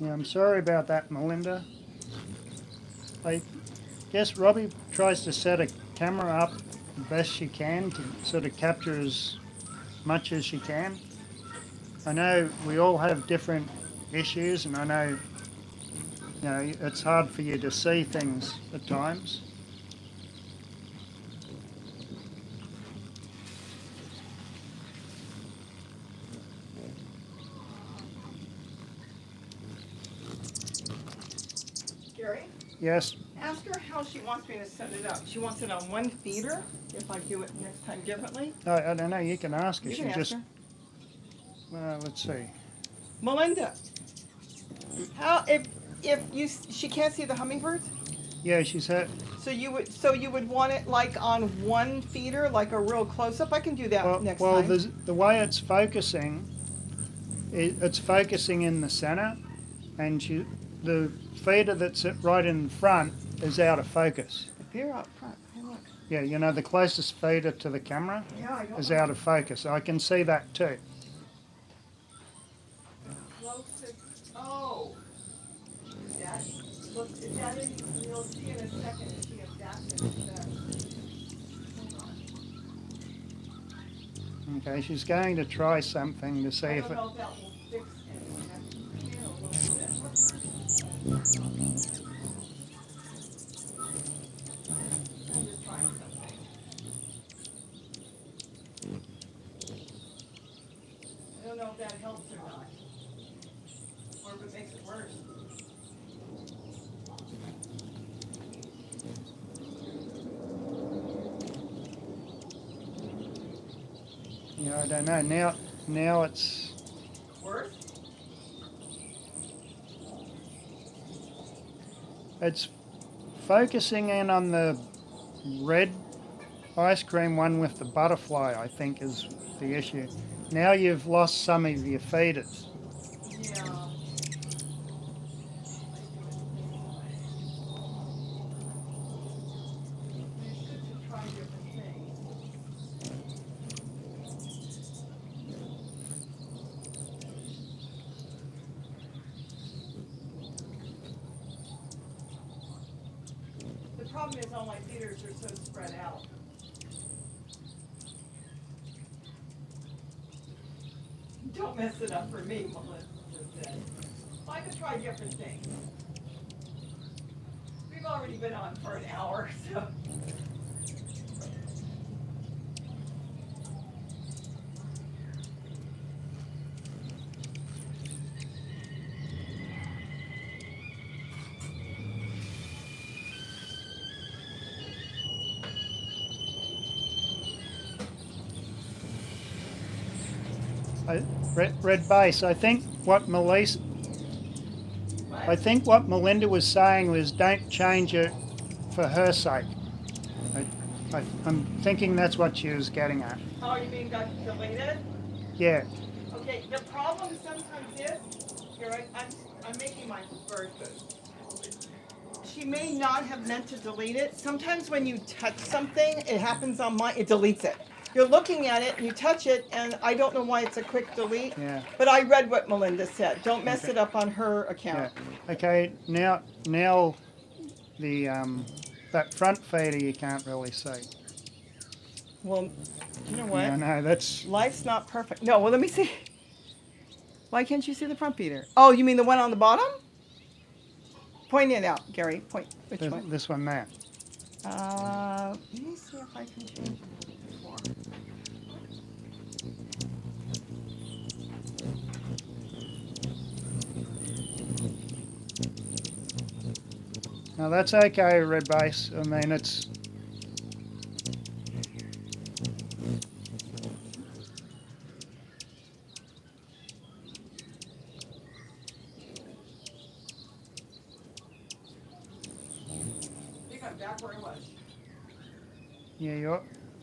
Yeah, I'm sorry about that, Melinda. I guess Robbie tries to set a camera up the best she can to sort of capture as much as she can. I know we all have different issues, and I know, it's hard for you to see things at times. Gary, Yes, ask her how she wants me to set it up. She wants it on one feeder if I do it next time differently. I don't know, you can ask her. You She can ask just, her. let's see. Melinda, how she can't see the hummingbirds? Yeah, she said, So you would want it like on one feeder, like a real close up. I can do that next well, time. the way it's focusing, it's focusing in the center, and the feeder that's right in front is out of focus. The feeder out front. Hey, look. Yeah, the closest feeder to the camera Yeah, I don't is know. out of focus. I can see that too. Closest. Oh. That. Look, is that in? You'll see in a second if she adapts it. Hold on. Okay, she's going to try something to see I if don't it. know if that will fix anything. A little bit. I'm just trying something. I don't know if that helps or not, or if it makes it worse. I don't know. Now it's Worse? it's focusing in on the red ice cream one with the butterfly, I think, is the issue. Now you've lost some of your feeders. Yeah. It's good to try different things. The problem is all my feeders are so spread out. Don't mess it up for me, Melissa said. I could try different things. We've already been on for an hour, so. Red base. I think what Melinda was saying was don't change it for her sake. I'm thinking that's what she was getting at. Oh, you mean got deleted? Yeah. Okay, the problem sometimes is, I'm making my bird food. She may not have meant to delete it. Sometimes when you touch something, it happens on mine, it deletes it. You're looking at it, and you touch it, and I don't know why it's a quick delete. Yeah. But I read what Melinda said. Don't mess Okay. it up on her Yeah. account. Okay. Now the that front feeder you can't really see. Well, you know what? Yeah, no, that's Life's not perfect. No, well, let me see. Why can't you see the front feeder? Oh, you mean the one on the bottom? Point it out, Gary. Point. Which one? this one there. Let me see if I can change it before. No, that's okay, red base. I mean, it's. I think I'm back where I was. Yeah,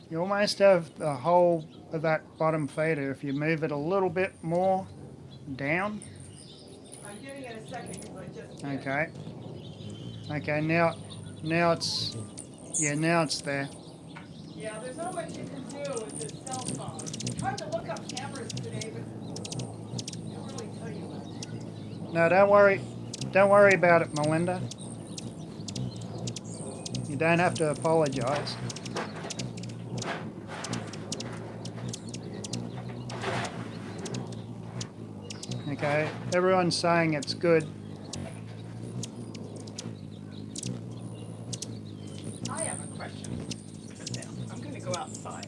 you almost have the whole of that bottom feeder. If you move it a little bit more down. I'm giving it a second because I just. Okay. Okay, now it's. Yeah, now it's there. Yeah, there's not much you can do with this cell phone. I tried to look up cameras today, but they don't really tell you much. No, don't worry. Don't worry about it, Melinda. You don't have to apologize. Okay, everyone's saying it's good. I have a question. Sit down. I'm going to go outside.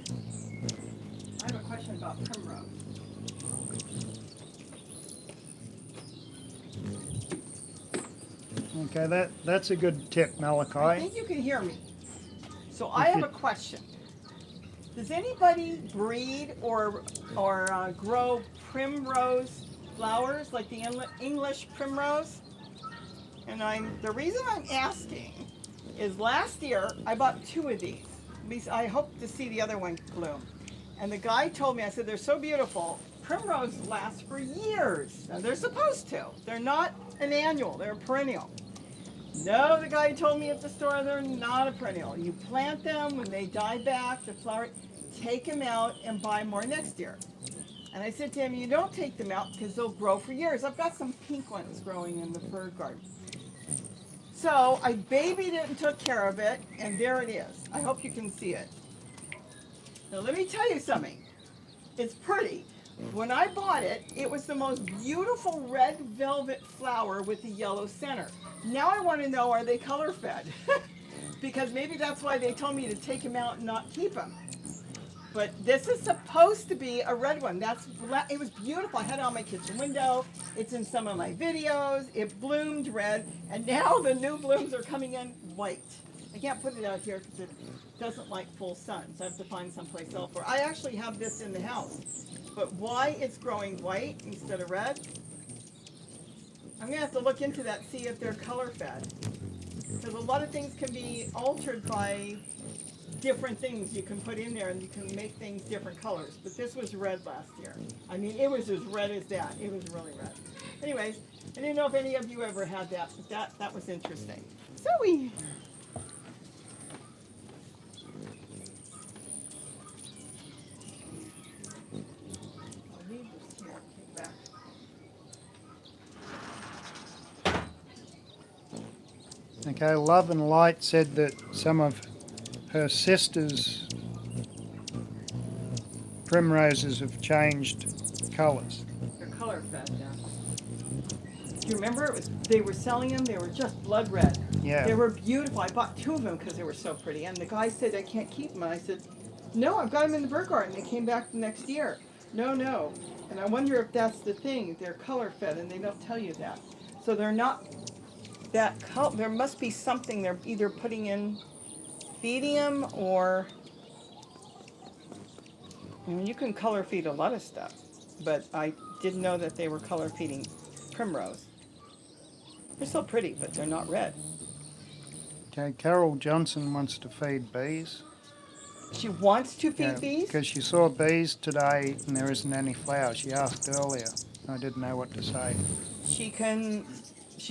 I have a question about primrose. Okay, that's a good tip, I Malachi. think you can hear me. So I have a question. Does anybody breed or grow primrose flowers like the English primrose? And the reason I'm asking is last year I bought 2 of these. At least I hope to see the other one bloom. And the guy told me, I said, they're so beautiful. Primrose lasts for years. Now they're supposed to. They're not an annual, they're a perennial. No, the guy told me at the store they're not a perennial. You plant them, when they die back, the flower, take them out and buy more next year. And I said to him, you don't take them out because they'll grow for years. I've got some pink ones growing in the bird garden. So I babied it and took care of it, and there it is. I hope you can see it. Now let me tell you something. It's pretty. When I bought it, it was the most beautiful red velvet flower with the yellow center. Now I want to know, are they color fed? Because maybe that's why they told me to take them out and not keep them. But this is supposed to be a red one. It was beautiful. I had it on my kitchen window. It's in some of my videos. It bloomed red, and now the new blooms are coming in white. I can't put it out here because it doesn't like full sun, so I have to find someplace else for it. I actually have this in the house, but why it's growing white instead of red? I'm gonna have to look into that, see if they're color fed, because a lot of things can be altered by different things you can put in there, and you can make things different colors. But this was red last year. I mean, it was as red as that. It was really red. Anyways, I didn't know if any of you ever had that, but that was interesting. Zoe. I'll leave this here. Take it back. Okay, Love and Light said that some of her sister's primroses have changed colours. They're color fed now. Do you remember they were selling them? They were just blood red. Yeah. They were beautiful. I bought 2 of them because they were so pretty. And the guy said, I can't keep them. And I said, no, I've got them in the bird garden. They came back the next year. No, no. And I wonder if that's the thing. They're color fed, and they don't tell you that. So they're not that color. There must be something they're either putting in, feeding them, or I mean, you can color feed a lot of stuff. But I didn't know that they were color feeding primrose. They're so pretty, but they're not red. Okay, Carol Johnson wants to feed bees. She wants to feed bees? Because she saw bees today and there isn't any flowers. She asked earlier. I didn't know what to say. She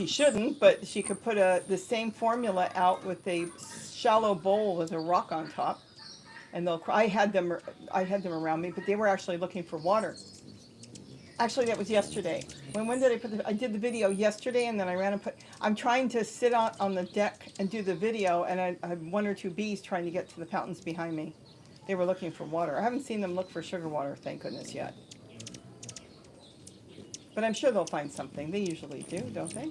shouldn't, but she could put the same formula out with a shallow bowl with a rock on top, and I had them around me, but they were actually looking for water. Actually, that was yesterday. When did I did the video yesterday, and then I ran and I'm trying to sit on the deck and do the video, and I had 1 or 2 bees trying to get to the fountains behind me. They were looking for water. I haven't seen them look for sugar water, thank goodness, yet. But I'm sure they'll find something. They usually do, don't they?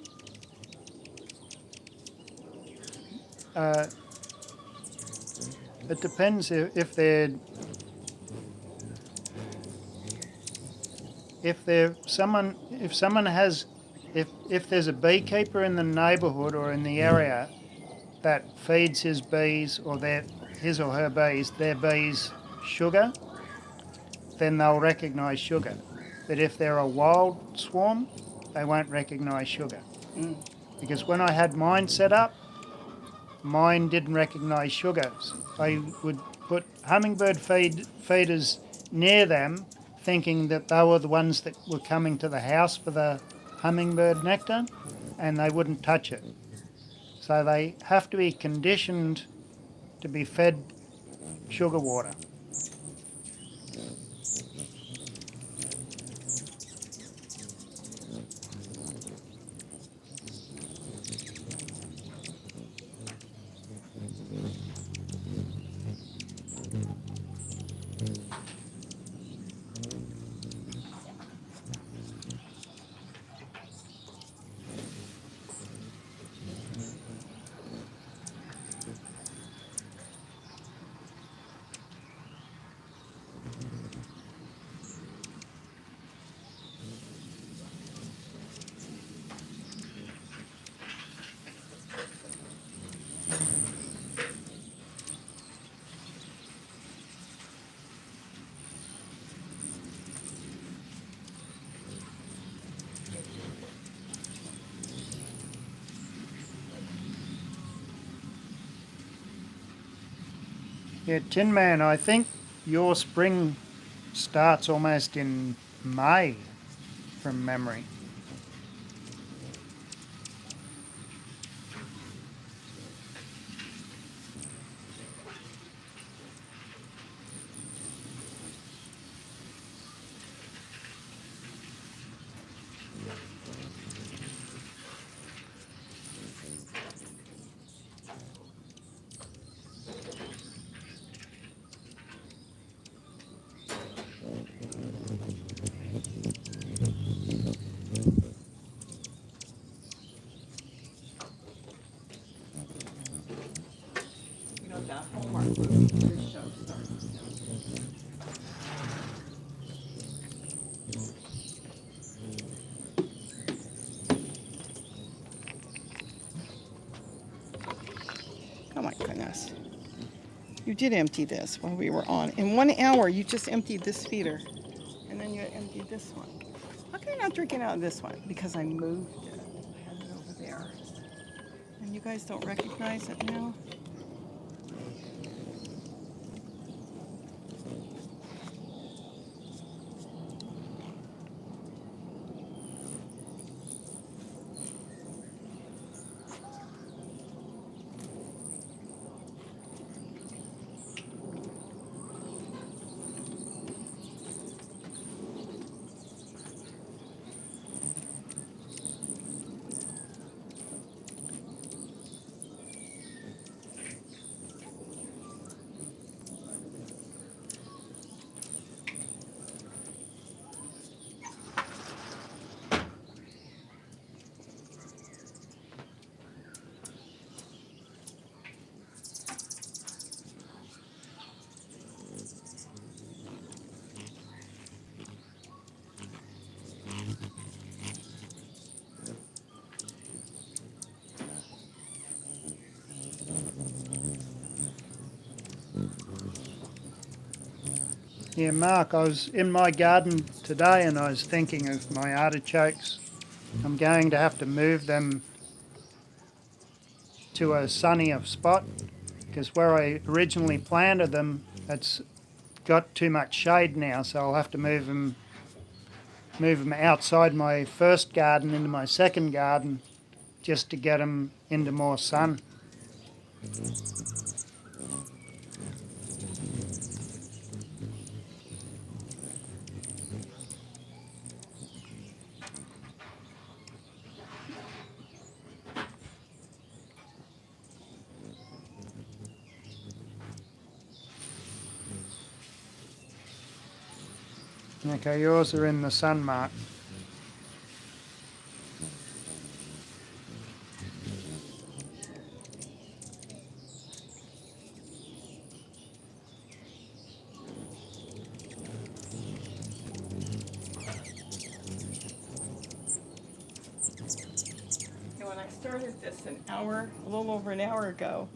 It depends if there's a beekeeper in the neighbourhood or in the area that feeds his bees or his or her bees, their bees sugar, then they'll recognise sugar. But if they're a wild swarm, they won't recognise sugar. Because when I had mine set up, mine didn't recognise sugar. I would put hummingbird feeders near them, thinking that they were the ones that were coming to the house for the hummingbird nectar, and they wouldn't touch it. So they have to be conditioned to be fed sugar water. Yeah, Tin Man, I think your spring starts almost in May from memory. this. You did empty this while we were on. In 1 hour, you just emptied this feeder. And then you emptied this one. How come you're not drinking out of this one? Because I moved it. I had it over there. And you guys don't recognize it now? Yeah, Mark, I was in my garden today and I was thinking of my artichokes. I'm going to have to move them to a sunnier spot because where I originally planted them, it's got too much shade now, so I'll have to move them outside my first garden into my second garden just to get them into more sun. Okay, yours are in the sun, Mark. When I started this a little over an hour ago,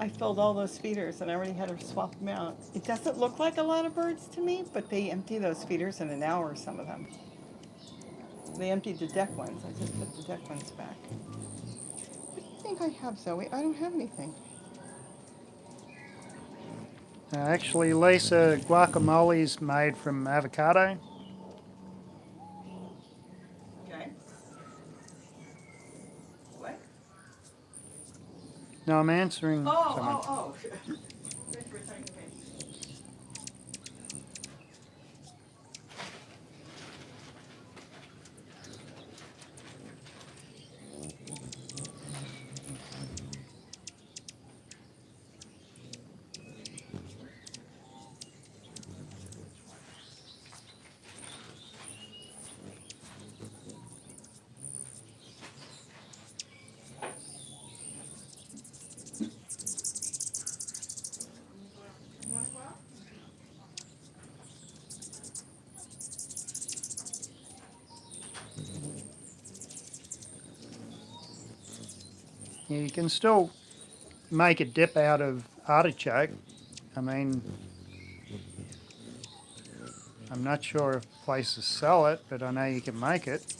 I filled all those feeders and I already had her swap them out. It doesn't look like a lot of birds to me, but they empty those feeders in an hour, some of them. They emptied the deck ones. I just put the deck ones back. What do you think I have, Zoe? I don't have anything. Actually, Lisa, guacamole's made from avocado. Okay. What? No, I'm answering someone. Oh. Thank you for telling me. Yeah, you can still make a dip out of artichoke. I mean, I'm not sure if places sell it, but I know you can make it.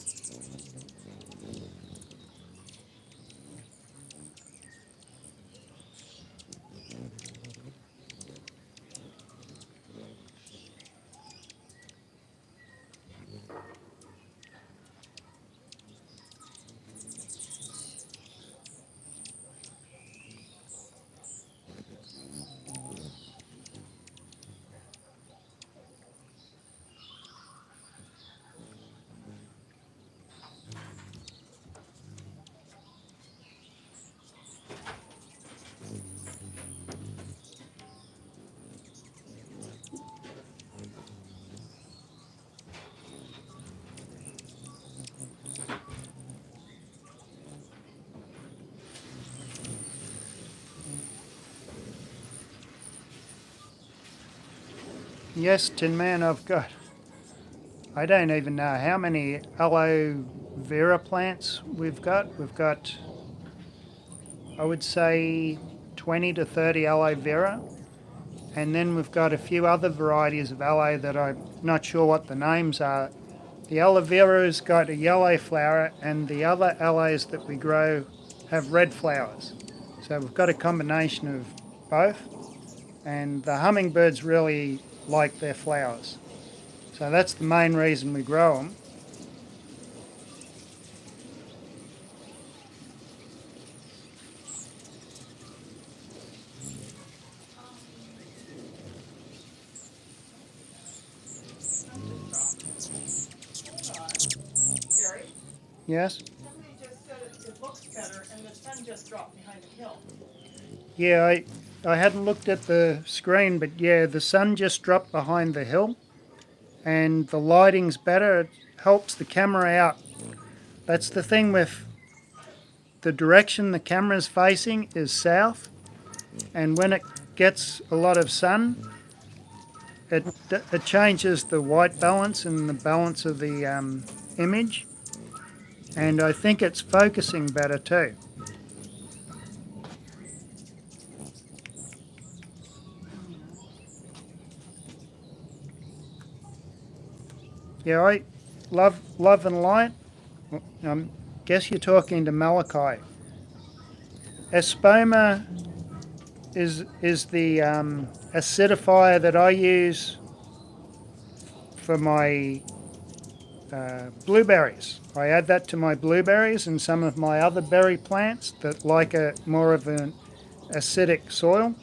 Yes, Tin Man, I don't even know how many aloe vera plants we've got. We've got, I would say, 20 to 30 aloe vera. And then we've got a few other varieties of aloe that I'm not sure what the names are. The aloe vera's got a yellow flower, and the other aloes that we grow have red flowers. So we've got a combination of both, and the hummingbirds really like their flowers. So that's the main reason we grow them. Jerry, Yes? somebody just said it looks better and the sun just dropped behind the hill. Yeah, I hadn't looked at the screen, but yeah, the sun just dropped behind the hill and the lighting's better. It helps the camera out. That's the thing with the direction the camera's facing is south, and when it gets a lot of sun, it changes the white balance and the balance of the image, and I think it's focusing better too. Yeah, I love and light. I guess you're talking to Malachi. Espoma is the acidifier that I use for my blueberries. I add that to my blueberries and some of my other berry plants that like a more of an acidic soil.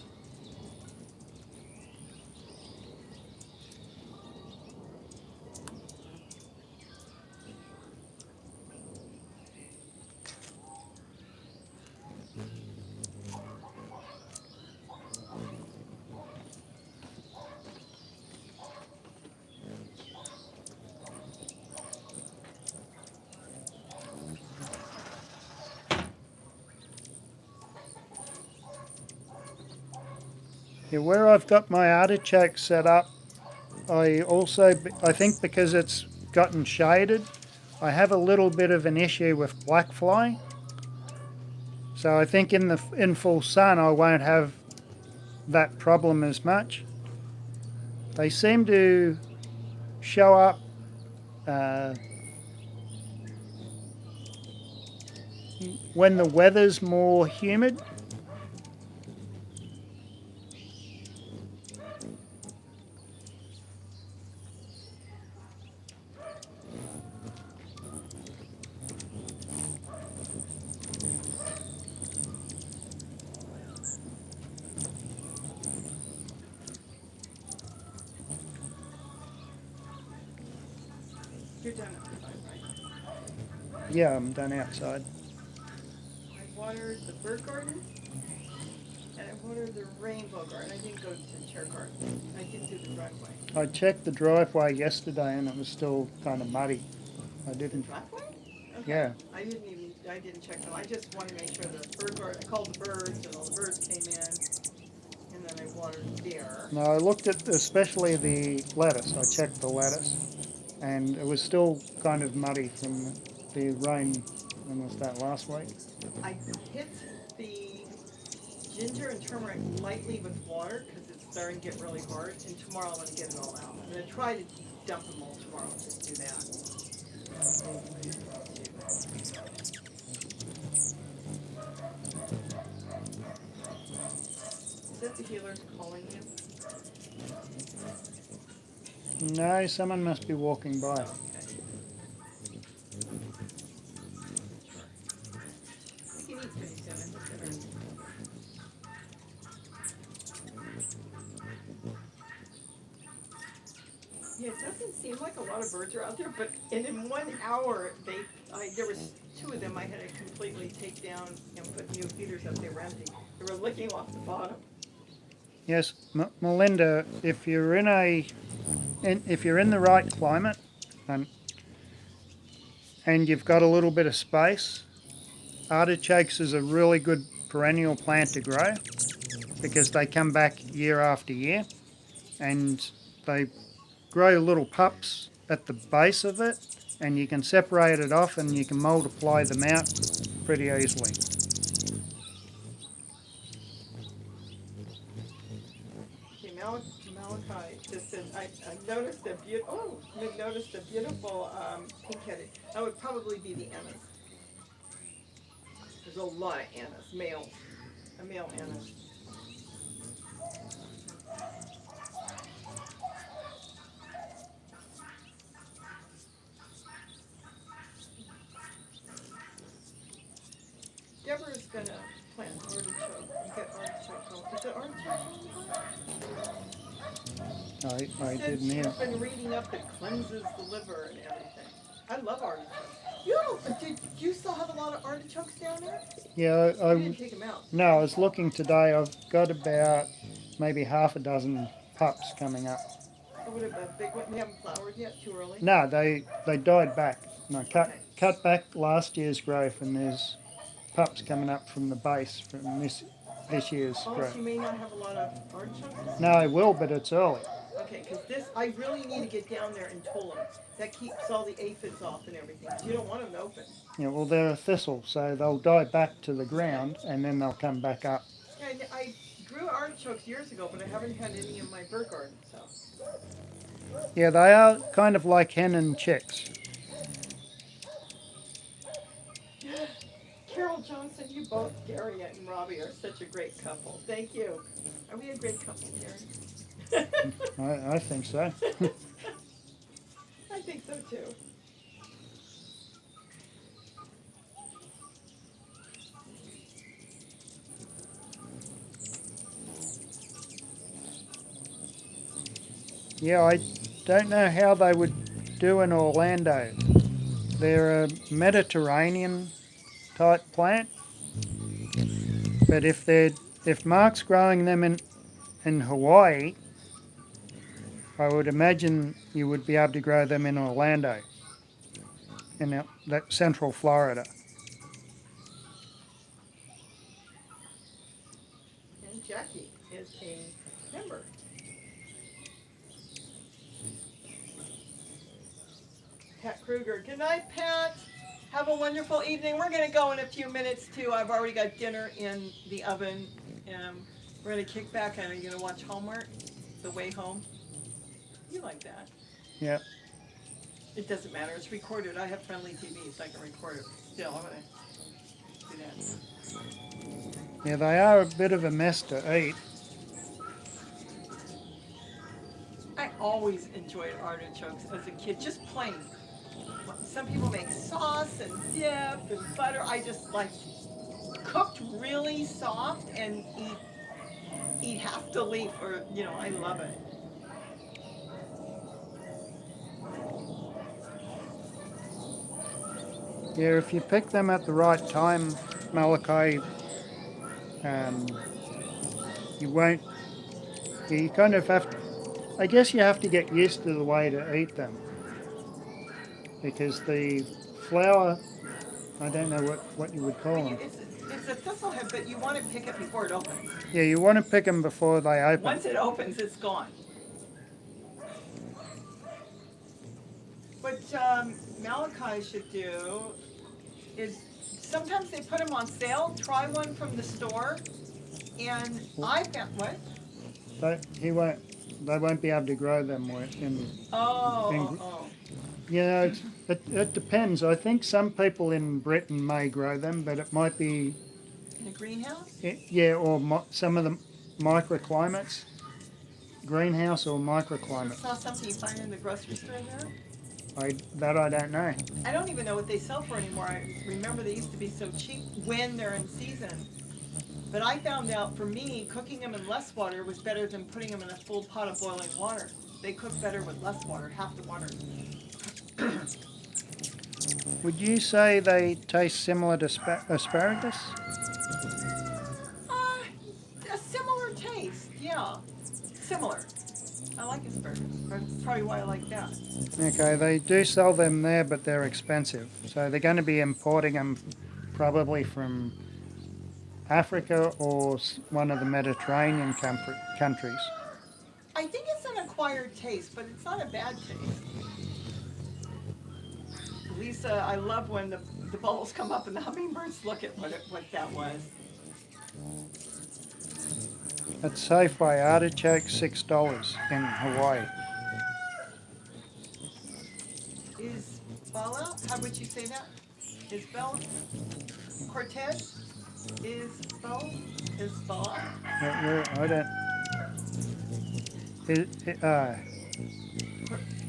Yeah, where I've got my artichoke set up, I think because it's gotten shaded, I have a little bit of an issue with black fly. So I think in full sun I won't have that problem as much. They seem to show up when the weather's more humid. You're done outside, right? Yeah, I'm done outside. I watered the bird garden and I watered the rainbow garden. I didn't go to the chair garden. I did do the driveway. I checked the driveway yesterday and it was still kind of muddy. I The didn't. driveway? Okay. Yeah. I didn't check them. I just wanted to make sure the bird garden, I called the birds and all the birds came in. And then I watered there. No, I looked at especially the lettuce. I checked the lettuce, and it was still kind of muddy from the rain. When was that, last week? I hit the ginger and turmeric lightly with water because it's starting to get really hard. And tomorrow I'm going to get it all out. I'm going to try to dump them all tomorrow and just do that. Is that the healers calling you? No, someone must be walking by. He needs pretty soon. Yeah, it doesn't seem like a lot of birds are out there, but in 1 hour, there was 2 of them I had to completely take down and put new feeders up. They were empty. They were licking off the bottom. Yes, Melinda, if you're in the right climate, and you've got a little bit of space, artichokes is a really good perennial plant to grow because they come back year after year, and they grow little pups at the base of it, and you can separate it off and you can multiply them out pretty easily. Malachi just said, I noticed a beautiful pink-headed. That would probably be the anise. There's a lot of anise, males. A male anise. Deborah's gonna plant artichoke. Get artichoke going. Is it artichoke going on? I She said didn't she's hear. been reading up that cleanses the liver and everything. I love artichokes. Did you still have a lot of artichokes down there? Yeah, You didn't take them out. no, I was looking today. I've got about maybe half a dozen pups coming up. Oh, what about big one? They haven't flowered yet. Too early. No, they died back. No, Okay. cut back last year's growth, and there's pups coming up from the base from this year's Oh, growth. so you may not have a lot of artichokes. No, I will, but it's early. Okay, because I really need to get down there and toll them. That keeps all the aphids off and everything. You don't want them to open. Yeah, well, they're a thistle, so they'll die back to the ground, and then they'll come back up. Yeah, I grew artichokes years ago, but I haven't had any in my bird garden, so. Yeah, they are kind of like hen and chicks. Carol Johnson, you both, Gary and Robbie, are such a great couple. Thank you. Are we a great couple, Gary? I think so. I think so too. Yeah, I don't know how they would do in Orlando. They're a Mediterranean type plant, but if Mark's growing them in Hawaii, I would imagine you would be able to grow them in Orlando, in that central Florida. And Jackie is a member. Pat Kruger. Good night, Pat. Have a wonderful evening. We're going to go in a few minutes too. I've already got dinner in the oven. We're going to kick back and I'm going to watch Hallmark, The Way Home. You like that? Yeah. It doesn't matter. It's recorded. I have friendly TV, so I can record it. Still, I'm going to do that. Yeah, they are a bit of a mess to eat. I always enjoyed artichokes as a kid, just plain. Some people make sauce and dip and butter. I just like cooked really soft and eat half the leaf, or I love it. Yeah, if you pick them at the right time, Malachi, you won't. You kind of have to. I guess you have to get used to the way to eat them, because the flower, I don't know what you would call them. It's a thistlehead, but you want to pick it before it opens. Yeah, you want to pick them before they open. Once it opens, it's gone. What Malachi should do is sometimes they put them on sale. Try one from the store, and I found what? They won't be able to grow them in. Oh. Yeah, it depends. I think some people in Britain may grow them, but it might be. In a greenhouse? Yeah, or some of the microclimates. Greenhouse or microclimate. It's not something you find in the grocery store there? I don't know. I don't even know what they sell for anymore. I remember they used to be so cheap when they're in season. But I found out, for me, cooking them in less water was better than putting them in a full pot of boiling water. They cook better with less water, half the water. Would you say they taste similar to asparagus? A similar taste, yeah. Similar. I like asparagus. That's probably why I like that. Okay, they do sell them there, but they're expensive. So they're going to be importing them probably from Africa or one of the Mediterranean countries. I think it's an acquired taste, but it's not a bad taste. Lisa, I love when the bubbles come up and the hummingbirds look at what that was. At Safeway, artichokes $6 in Hawaii. Is Bala, how would you say that? Is Bella Cortez? Is Bella? Is Bala? I don't.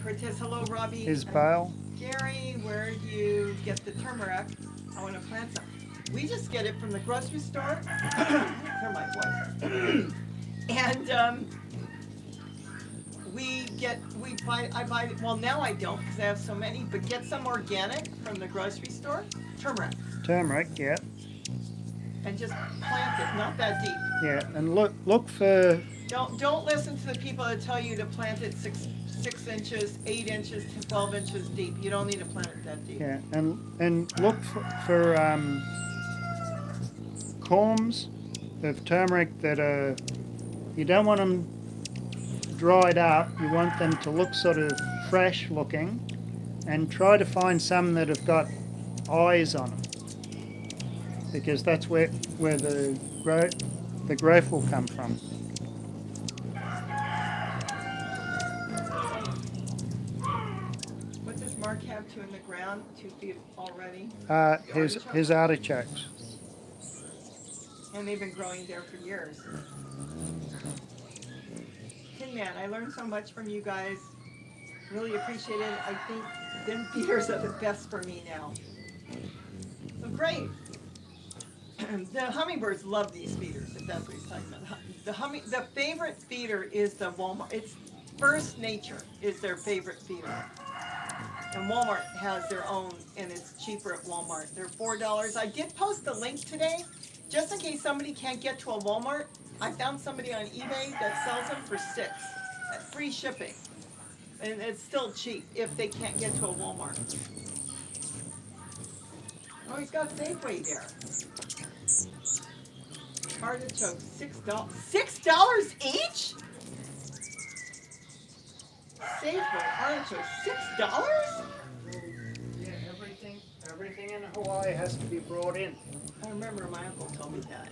Cortez, hello, Robbie. Is Bale? Gary, where do you get the turmeric? I want to plant some. We just get it from the grocery store. Clear my voice. And I buy it, well, now I don't because I have so many, but get some organic from the grocery store, turmeric, Turmeric, yeah. and just plant it, not that deep. Yeah, and look for. Don't listen to the people that tell you to plant it 6 inches, 8 inches to 12 inches deep. You don't need to plant it that deep. Yeah, and look for corms of turmeric that are. You don't want them dried up. You want them to look sort of fresh looking, and try to find some that have got eyes on them, because that's where the growth will come from. What does Mark have to in the ground? 2 feet already? His artichokes. And they've been growing there for years. Tin Man, I learned so much from you guys. Really appreciate it. I think them feeders are the best for me now. So great. The hummingbirds love these feeders, if that's what he's talking about. The favorite feeder is the Walmart. It's First Nature is their favorite feeder. And Walmart has their own, and it's cheaper at Walmart. They're $4. I did post the link today, just in case somebody can't get to a Walmart. I found somebody on eBay that sells them for $6 at free shipping. And it's still cheap if they can't get to a Walmart. Oh, he's got Safeway there. Artichokes, $6. $6 each? Safeway artichokes, $6? Yeah, everything in Hawaii has to be brought in. I remember my uncle told me that.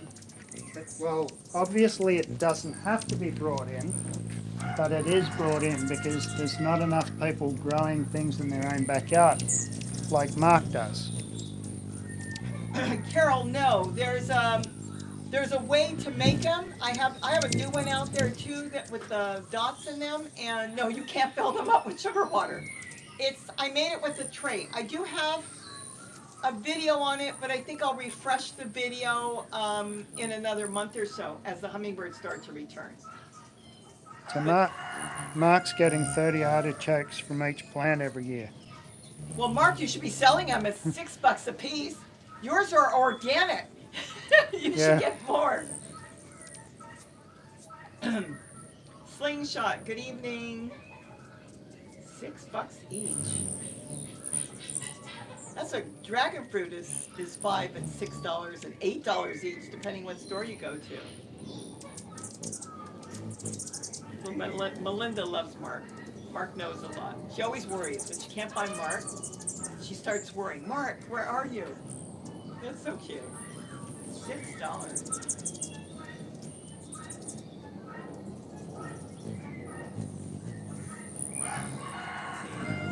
Well, obviously it doesn't have to be brought in, but it is brought in because there's not enough people growing things in their own backyard, like Mark does. Carol, no, there's a way to make them. I have a new one out there too that with the dots in them, and no, you can't fill them up with sugar water. I made it with a tray. I do have a video on it, but I think I'll refresh the video in another month or so as the hummingbirds start to return. So Mark's getting 30 artichokes from each plant every year. Well, Mark, you should be selling them at $6 a piece. Yours are organic. You should get more. Slingshot, good evening. $6 each. That's a dragon fruit is $5 and $6 and $8 each, depending what store you go to. So Melinda loves Mark. Mark knows a lot. She always worries when she can't find Mark. She starts worrying. Mark, where are you? That's so cute. $6.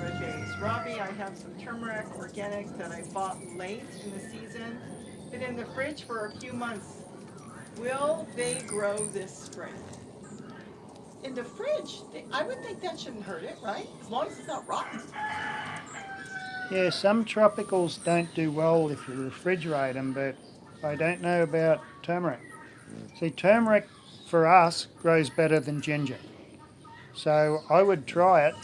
Red berries. Robbie, I have some turmeric organic that I bought late in the season. Been in the fridge for a few months. Will they grow this spring? In the fridge? I would think that shouldn't hurt it, right? As long as it's not rotten. Yeah, some tropicals don't do well if you refrigerate them, but I don't know about turmeric. See, turmeric for us grows better than ginger. So I would try it.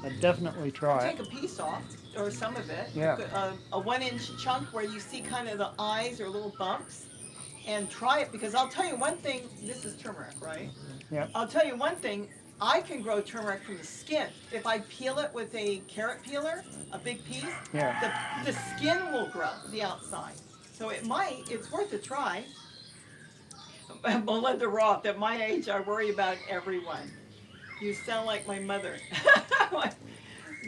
I'd definitely try it. Take a piece off, or some of it. Yeah. A 1-inch chunk where you see kind of the eyes or little bumps, and try it, because I'll tell you one thing, this is turmeric, right? Yeah. I'll tell you one thing, I can grow turmeric from the skin. If I peel it with a carrot peeler, a big piece, Yeah. the skin will grow, the outside. So it's worth a try. Melinda Roth, at my age, I worry about everyone. You sound like my mother.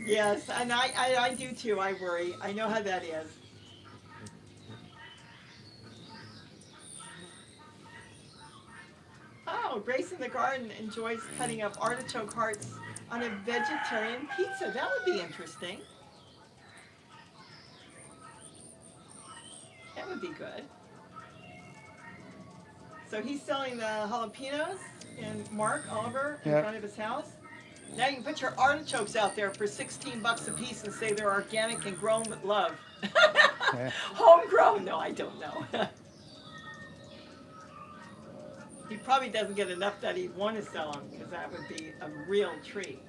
Yes, and I do too, I worry. I know how that is. Oh, Grace in the garden enjoys cutting up artichoke hearts on a vegetarian pizza. That would be interesting. That would be good. So he's selling the jalapenos in Oliver, in front of his house. Now you can put your artichokes out there for $16 a piece and say they're organic and grown with love. Yeah. Homegrown? No, I don't know. He probably doesn't get enough that he'd want to sell them because that would be a real treat.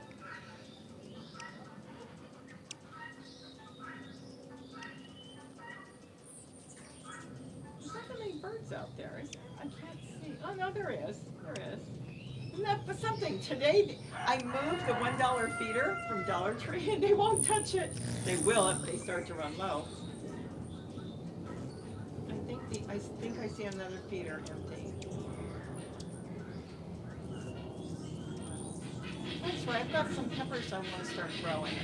There's not that many birds out there, is there? I can't see. Oh, no, there is. There is. Isn't that but something? Today, I moved the $1 feeder from Dollar Tree, and they won't touch it. They will if they start to run low. I think I see another feeder empty. That's right. I've got some peppers I want to start growing.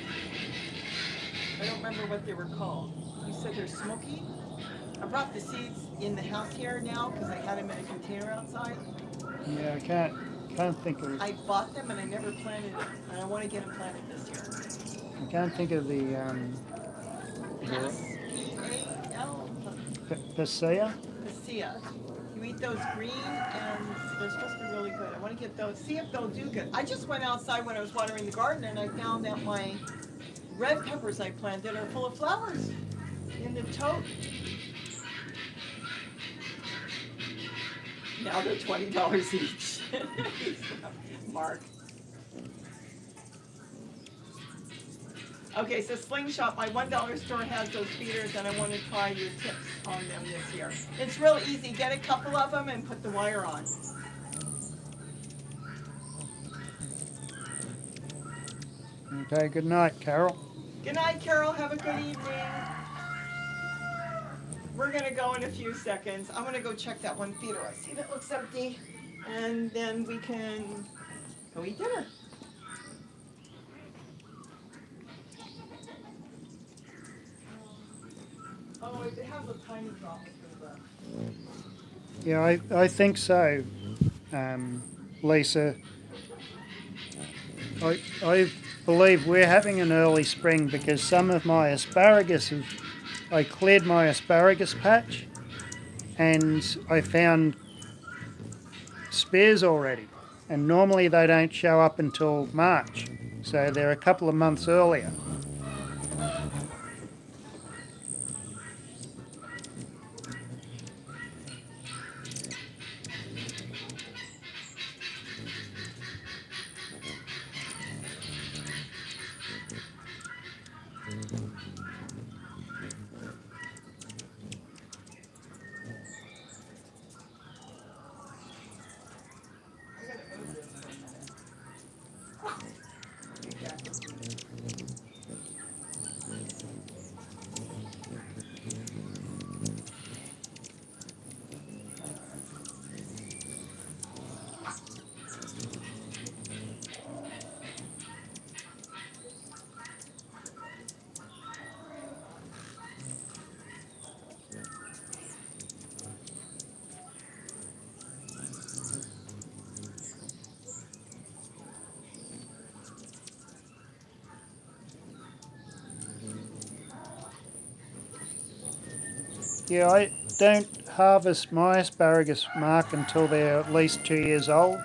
I don't remember what they were called. You said they're smoky? I brought the seeds in the house here now because I had them in a container outside. Yeah, I can't think of. I bought them and I never planted them, and I want to get them planted this year. I can't think of the P-A-L. Pasea. Pasea. You eat those green and they're supposed to be really good. I want to get those, see if they'll do good. I just went outside when I was watering the garden and I found that my red peppers I planted are full of flowers in the tote. Now they're $20 each. Mark. Okay, so Slingshot, my $1 store has those feeders and I want to try your tips on them this year. It's real easy. Get a couple of them and put the wire on. Okay, good night, Carol. Good night, Carol. Have a good evening. We're going to go in a few seconds. I'm going to go check that one feeder. I see that looks empty. And then we can go eat dinner. Oh, they have a tiny drop of the... Yeah, I think so, Lisa. I believe we're having an early spring because some of my asparagus I cleared my asparagus patch and I found spears already, and normally they don't show up until March, so they're a couple of months earlier. Yeah, I don't harvest my asparagus, Mark, until they're at least 2 years old.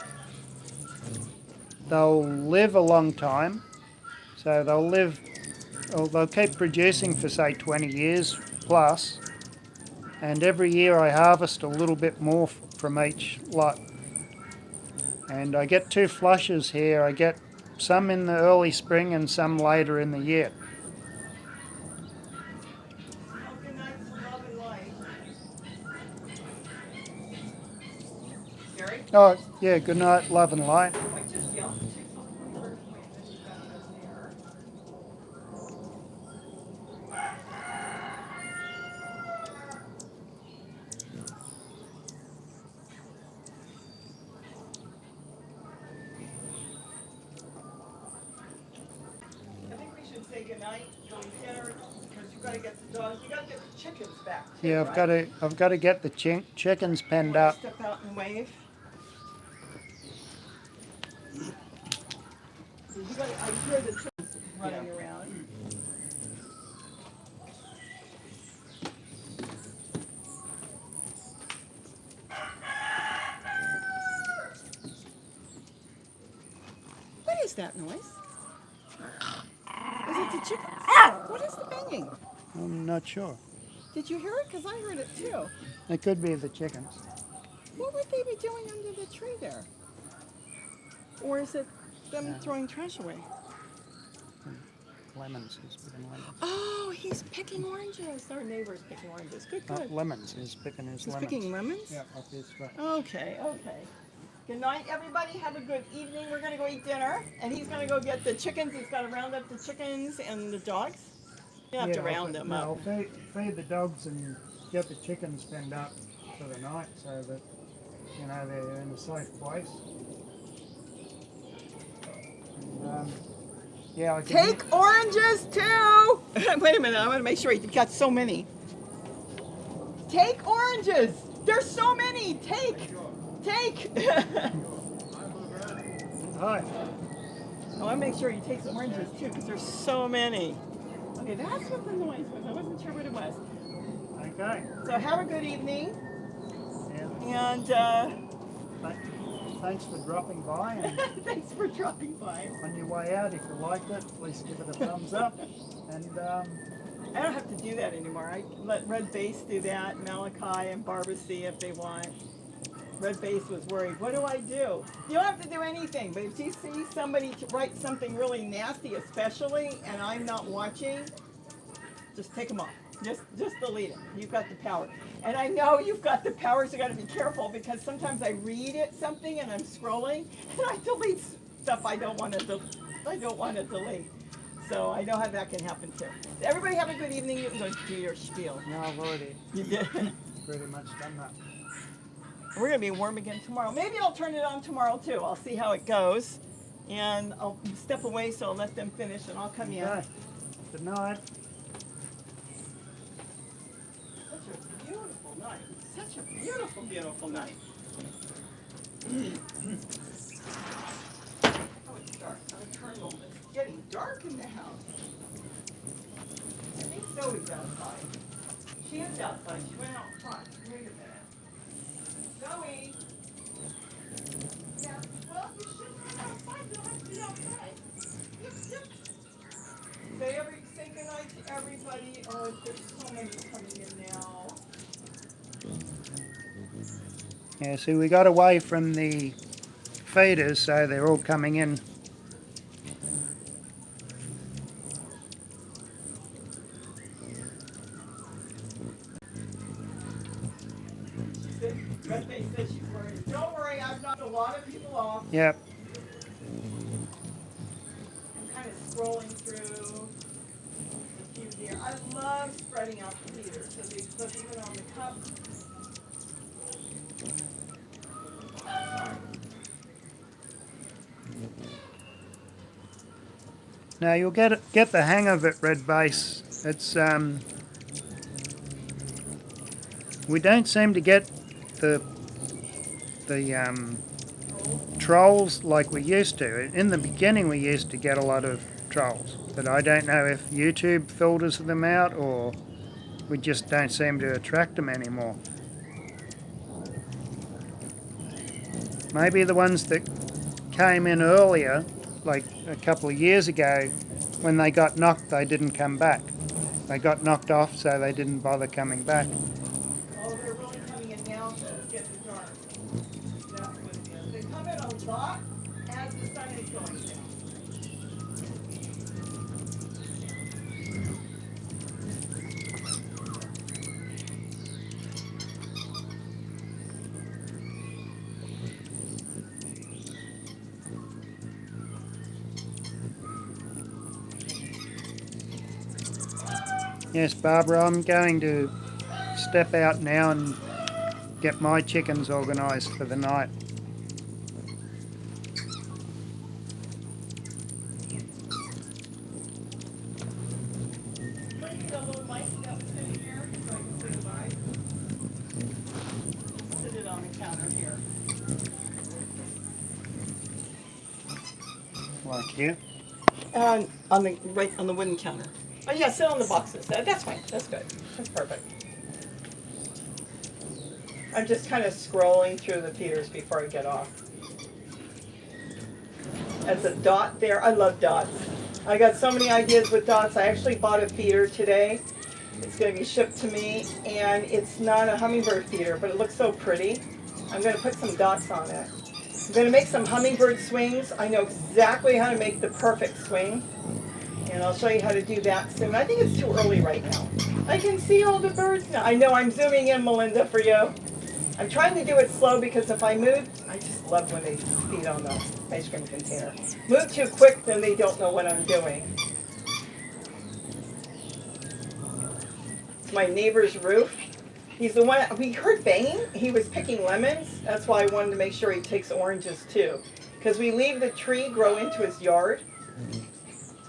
They'll live a long time, so they'll keep producing for say 20 years plus, and every year I harvest a little bit more from each lot. And I get 2 flushes here. I get some in the early spring and some later in the year. Oh, yeah, good night, love and light. I think we should say goodnight, go eat dinner, because you got to get the dogs, you got to get the chickens back too, Yeah, right? I've got to get the chickens penned Wanna up. step out and wave? I hear the chickens running around. What is that noise? Is it the chickens? What is the banging? I'm not sure. Did you hear it? Because I heard it too. It could be the chickens. What would they be doing under the tree there? Or is it them throwing trash away? Lemons. He's picking lemons. Oh, he's picking oranges. Our neighbor's picking oranges. Good, good. Lemons. He's picking his He's lemons. picking lemons? Yeah, off his right. Okay, okay. Good night, everybody. Have a good evening. We're going to go eat dinner. And he's going to go get the chickens. He's got to round up the chickens and the dogs. You have to round them up. I'll feed the dogs and get the chickens penned up for the night so that, you know, they're in a safe place. And, yeah, I can Take oranges too. Wait a minute. I want to make sure you've got so many. Take oranges. There's so many. Take. Hi. I want to make sure you take some oranges too, because there's so many. Okay, that's what the noise was. I wasn't sure what it was. Okay. So have a good evening, Yeah. and Thanks for dropping by. And thanks for dropping by. on your way out, if you liked it, please give it a thumbs up. And I don't have to do that anymore. I let Red Base do that, Malachi and Barbara if they want. Red Base was worried, what do I do? You don't have to do anything, but if you see somebody write something really nasty especially, and I'm not watching, just take them off. Just delete it. You've got the power. And I know you've got the power, so you got to be careful, because sometimes I read something and I'm scrolling, and I delete stuff I don't want to delete. So I know how that can happen too. Everybody have a good evening. You can go do your spiel. no, I've already You did. pretty much done that. We're going to be warm again tomorrow. Maybe I'll turn it on tomorrow too. I'll see how it goes. And I'll step away so I'll let them finish and I'll come in. Okay. Good night. Such a beautiful night. Such a beautiful, beautiful night. Oh, it's dark. I'm turning on. It's getting dark in the house. I think Zoe's outside. She is outside. She went out front. Wait a minute. Zoe. Yeah. Well, you should come outside. You don't have to be outside. Yep. Say good night to everybody. Oh, there's so many coming in now. Yeah, see, we got away from the feeders, so they're all coming in. Red Bay says she's worried. Don't worry, I've knocked a lot of people off. Yep. I'm kind of scrolling through a few here. I love spreading out the feeders. So they put even on the cup. Now you'll get the hang of it, Red Base. It's we don't seem to get the trolls like we used to. In the beginning, we used to get a lot of trolls, but I don't know if YouTube filters them out or we just don't seem to attract them anymore. Maybe the ones that came in earlier, like a couple of years ago, when they got knocked, they didn't come back. They got knocked off, so they didn't bother coming back. Oh, they're really coming in now to get the dark. That's what it is. They come in a lot as the sun is going down. Yes, Barbara, I'm going to step out now and get my chickens organised for the night. Bring the little mic up in here so I can say goodbye. Sit it on the counter here. Like here. On the right on the wooden counter. Oh yeah, sit on the boxes. That's fine. That's good. That's perfect. I'm just kind of scrolling through the feeders before I get off. As a dot there, I love dots. I got so many ideas with dots. I actually bought a feeder today. It's going to be shipped to me, and it's not a hummingbird feeder, but it looks so pretty. I'm going to put some dots on it. I'm going to make some hummingbird swings. I know exactly how to make the perfect swing, and I'll show you how to do that soon. I think it's too early right now. I can see all the birds now. I know I'm zooming in, Melinda, for you. I'm trying to do it slow because if I move, I just love when they feed on the ice cream container. Move too quick, then they don't know what I'm doing. It's my neighbor's roof. He's the one, we heard banging. He was picking lemons. That's why I wanted to make sure he takes oranges too. Because we leave the tree grow into his yard.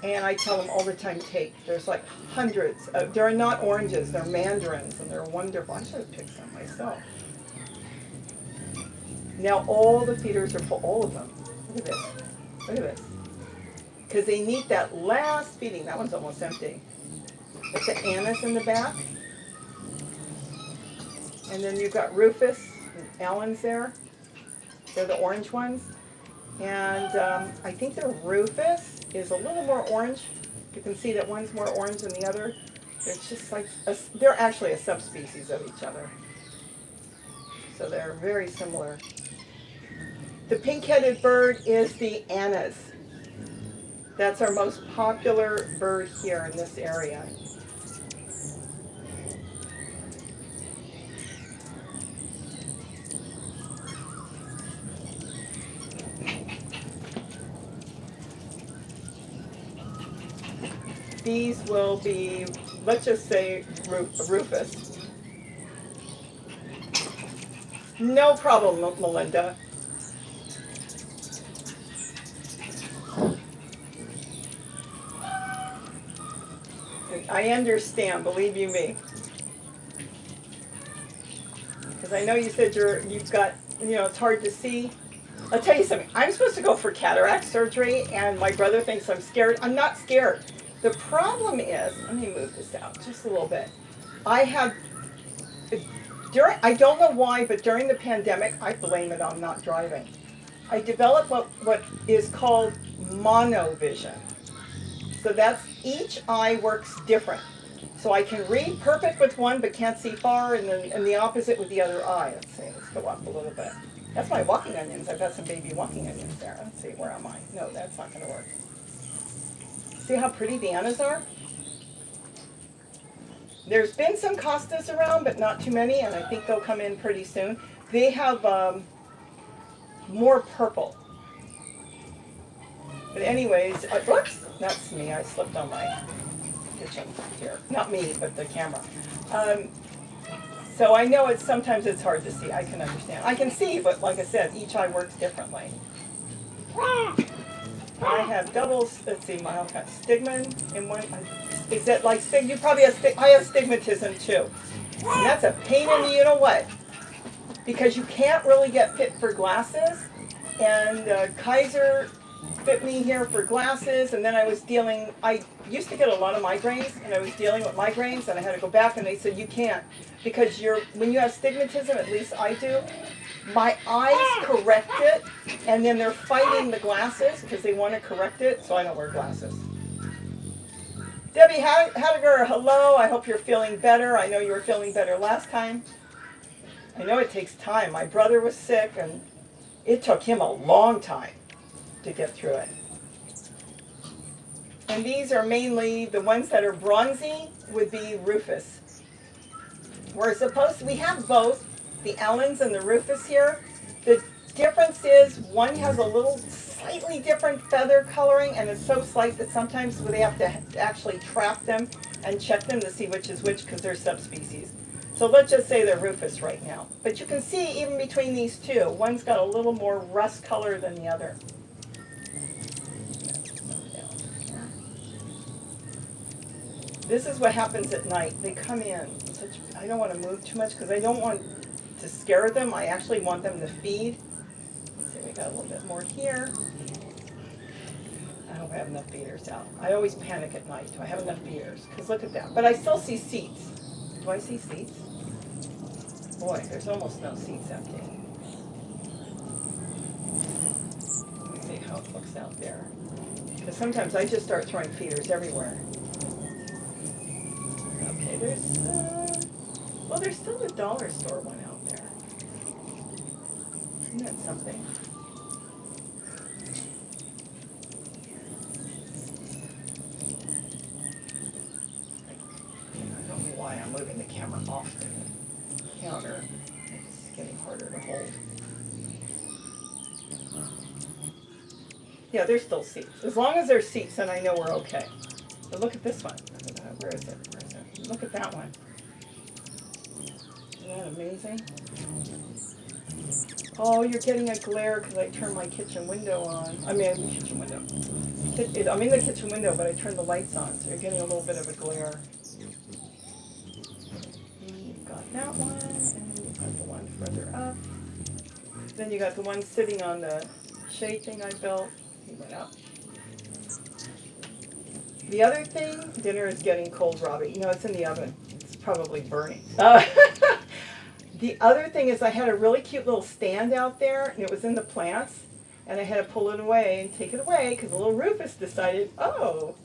And I tell him all the time, take. There's like hundreds. They're not oranges, they're mandarins, and they're wonderful. I should have picked some myself. Now all the feeders are full, all of them. Look at this. Look at this. Because they need that last feeding. That one's almost empty. It's the anise in the back. And then you've got Rufus and Allen's there. They're the orange ones. And I think the Rufus is a little more orange. You can see that one's more orange than the other. They're just like, they're actually a subspecies of each other. So they're very similar. The pink-headed bird is the anise. That's our most popular bird here in this area. These will be, let's just say, Rufus. No problem, Melinda. I understand, believe you me. Because I know you said you've got, it's hard to see. I'll tell you something. I'm supposed to go for cataract surgery, and my brother thinks I'm scared. I'm not scared. The problem is, let me move this out just a little bit. I don't know why, but during the pandemic, I blame it on not driving. I developed what is called monovision. So that's, each eye works different. So I can read perfect with one, but can't see far, and the opposite with the other eye. Let's see, let's go up a little bit. That's my walking onions. I've got some baby walking onions there. Let's see, where am I? No, that's not going to work. See how pretty the annas are? There's been some costas around, but not too many, and I think they'll come in pretty soon. They have more purple. But anyways, whoops, that's me. I slipped on my kitchen here. Not me, but the camera. So I know sometimes it's hard to see. I can understand. I can see, but like I said, each eye works differently. I have doubles. Let's see, I've got stigma in one. Is that like you probably have I have stigmatism too. And that's a pain in the you-know-what. Because you can't really get fit for glasses. And Kaiser fit me here for glasses, and then I used to get a lot of migraines, and I was dealing with migraines, and I had to go back, and they said, you can't, because when you have stigmatism, at least I do, my eyes correct it, and then they're fighting the glasses, because they want to correct it, so I don't wear glasses. Debbie Hadiger, hello, I hope you're feeling better. I know you were feeling better last time. I know it takes time. My brother was sick, and it took him a long time to get through it. And these are mainly the ones that are bronzy would be Rufus. We have both the Allens and the Rufus here. The difference is one has a little slightly different feather coloring, and it's so slight that sometimes they have to actually trap them and check them to see which is which because they're subspecies. So let's just say they're Rufus right now. But you can see even between these two, one's got a little more rust color than the other. This is what happens at night. They come in. I don't want to move too much because I don't want to scare them. I actually want them to feed. Let's see, we got a little bit more here. hope I have enough feeders out. I always panic at night. Do I have enough feeders? Because look at that. But I still see seats. Do I see seats? Boy, there's almost no seats empty. Let me see how it looks out there. Because sometimes I just start throwing feeders everywhere. Okay, well, there's still a dollar store one out there. Isn't that something? I don't know why I'm moving the camera off the counter. It's getting harder to hold. Yeah, there's still seats. As long as there's seats, then I know we're okay. But look at this one. Where is it? Where is it? Look at that one. Isn't that amazing? Oh, you're getting a glare because I turned my kitchen window on. I mean, kitchen window. I'm in the kitchen window, but I turned the lights on, so you're getting a little bit of a glare. And you've got that one, and you've got the one further up. Then you got the one sitting on the shade thing I built. He went up. The other thing, dinner is getting cold, Robbie. You know, it's in the oven. It's probably burning. The other thing is I had a really cute little stand out there, and it was in the plants, and I had to pull it away and take it away because little Rufus decided, oh,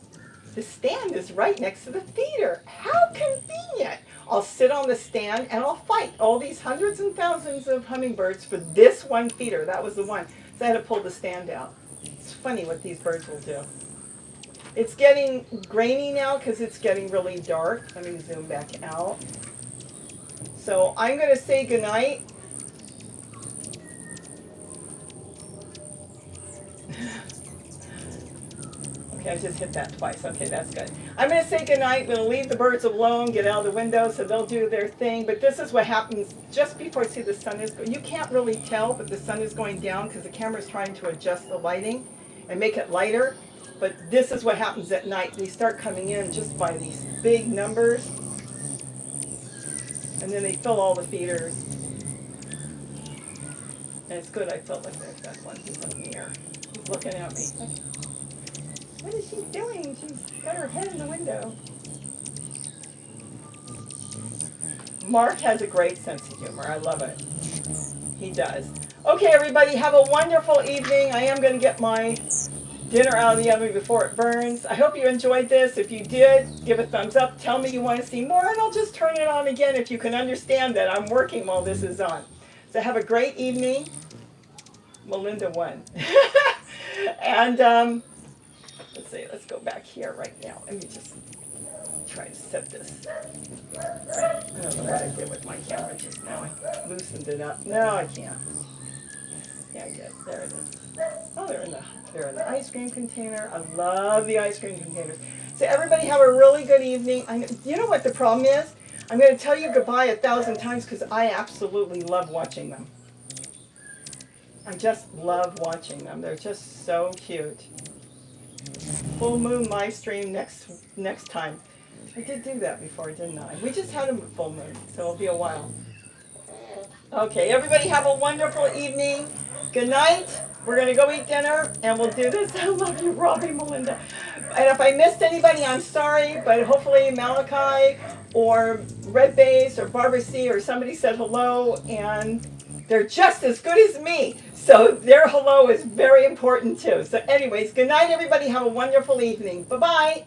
the stand is right next to the feeder. How convenient. I'll sit on the stand and I'll fight all these hundreds and thousands of hummingbirds for this one feeder. That was the one. So I had to pull the stand out. It's funny what these birds will do. It's getting grainy now because it's getting really dark. Let me zoom back out. So I'm going to say goodnight. Okay, I just hit that twice. Okay, that's good. I'm going to say goodnight. We'll leave the birds alone, get out of the window so they'll do their thing. But this is what happens just before I see the sun is going. You can't really tell, but the sun is going down because the camera is trying to adjust the lighting and make it lighter. But this is what happens at night. They start coming in just by these big numbers. And then they fill all the feeders. And it's good I felt like there's that one who's in the mirror. He's looking at me. What is she doing? She's got her head in the window. Mark has a great sense of humor. I love it. He does. Okay, everybody, have a wonderful evening. I am going to get my dinner out of the oven before it burns. I hope you enjoyed this. If you did, give a thumbs up. Tell me you want to see more, and I'll just turn it on again if you can understand that I'm working while this is on. So have a great evening. Melinda won. And let's see. Let's go back here right now. Let me just try to set this. I don't know what I did with my camera just now. I loosened it up. No, I can't. Yeah, I did. There it is. Oh, they're in the ice cream container. I love the ice cream containers. So everybody have a really good evening. You know what the problem is? I'm going to tell you goodbye 1,000 times because I absolutely love watching them. I just love watching them. They're just so cute. Full moon live stream next time. I did do that before, didn't I? We just had a full moon, so it'll be a while. Okay, everybody have a wonderful evening. Good night. We're going to go eat dinner, and we'll do this. I love you, Robbie, Melinda. And if I missed anybody, I'm sorry, but hopefully Malachi or Red Base or Barbara C. or somebody said hello, and they're just as good as me. So their hello is very important, too. So anyways, good night, everybody. Have a wonderful evening. Bye-bye.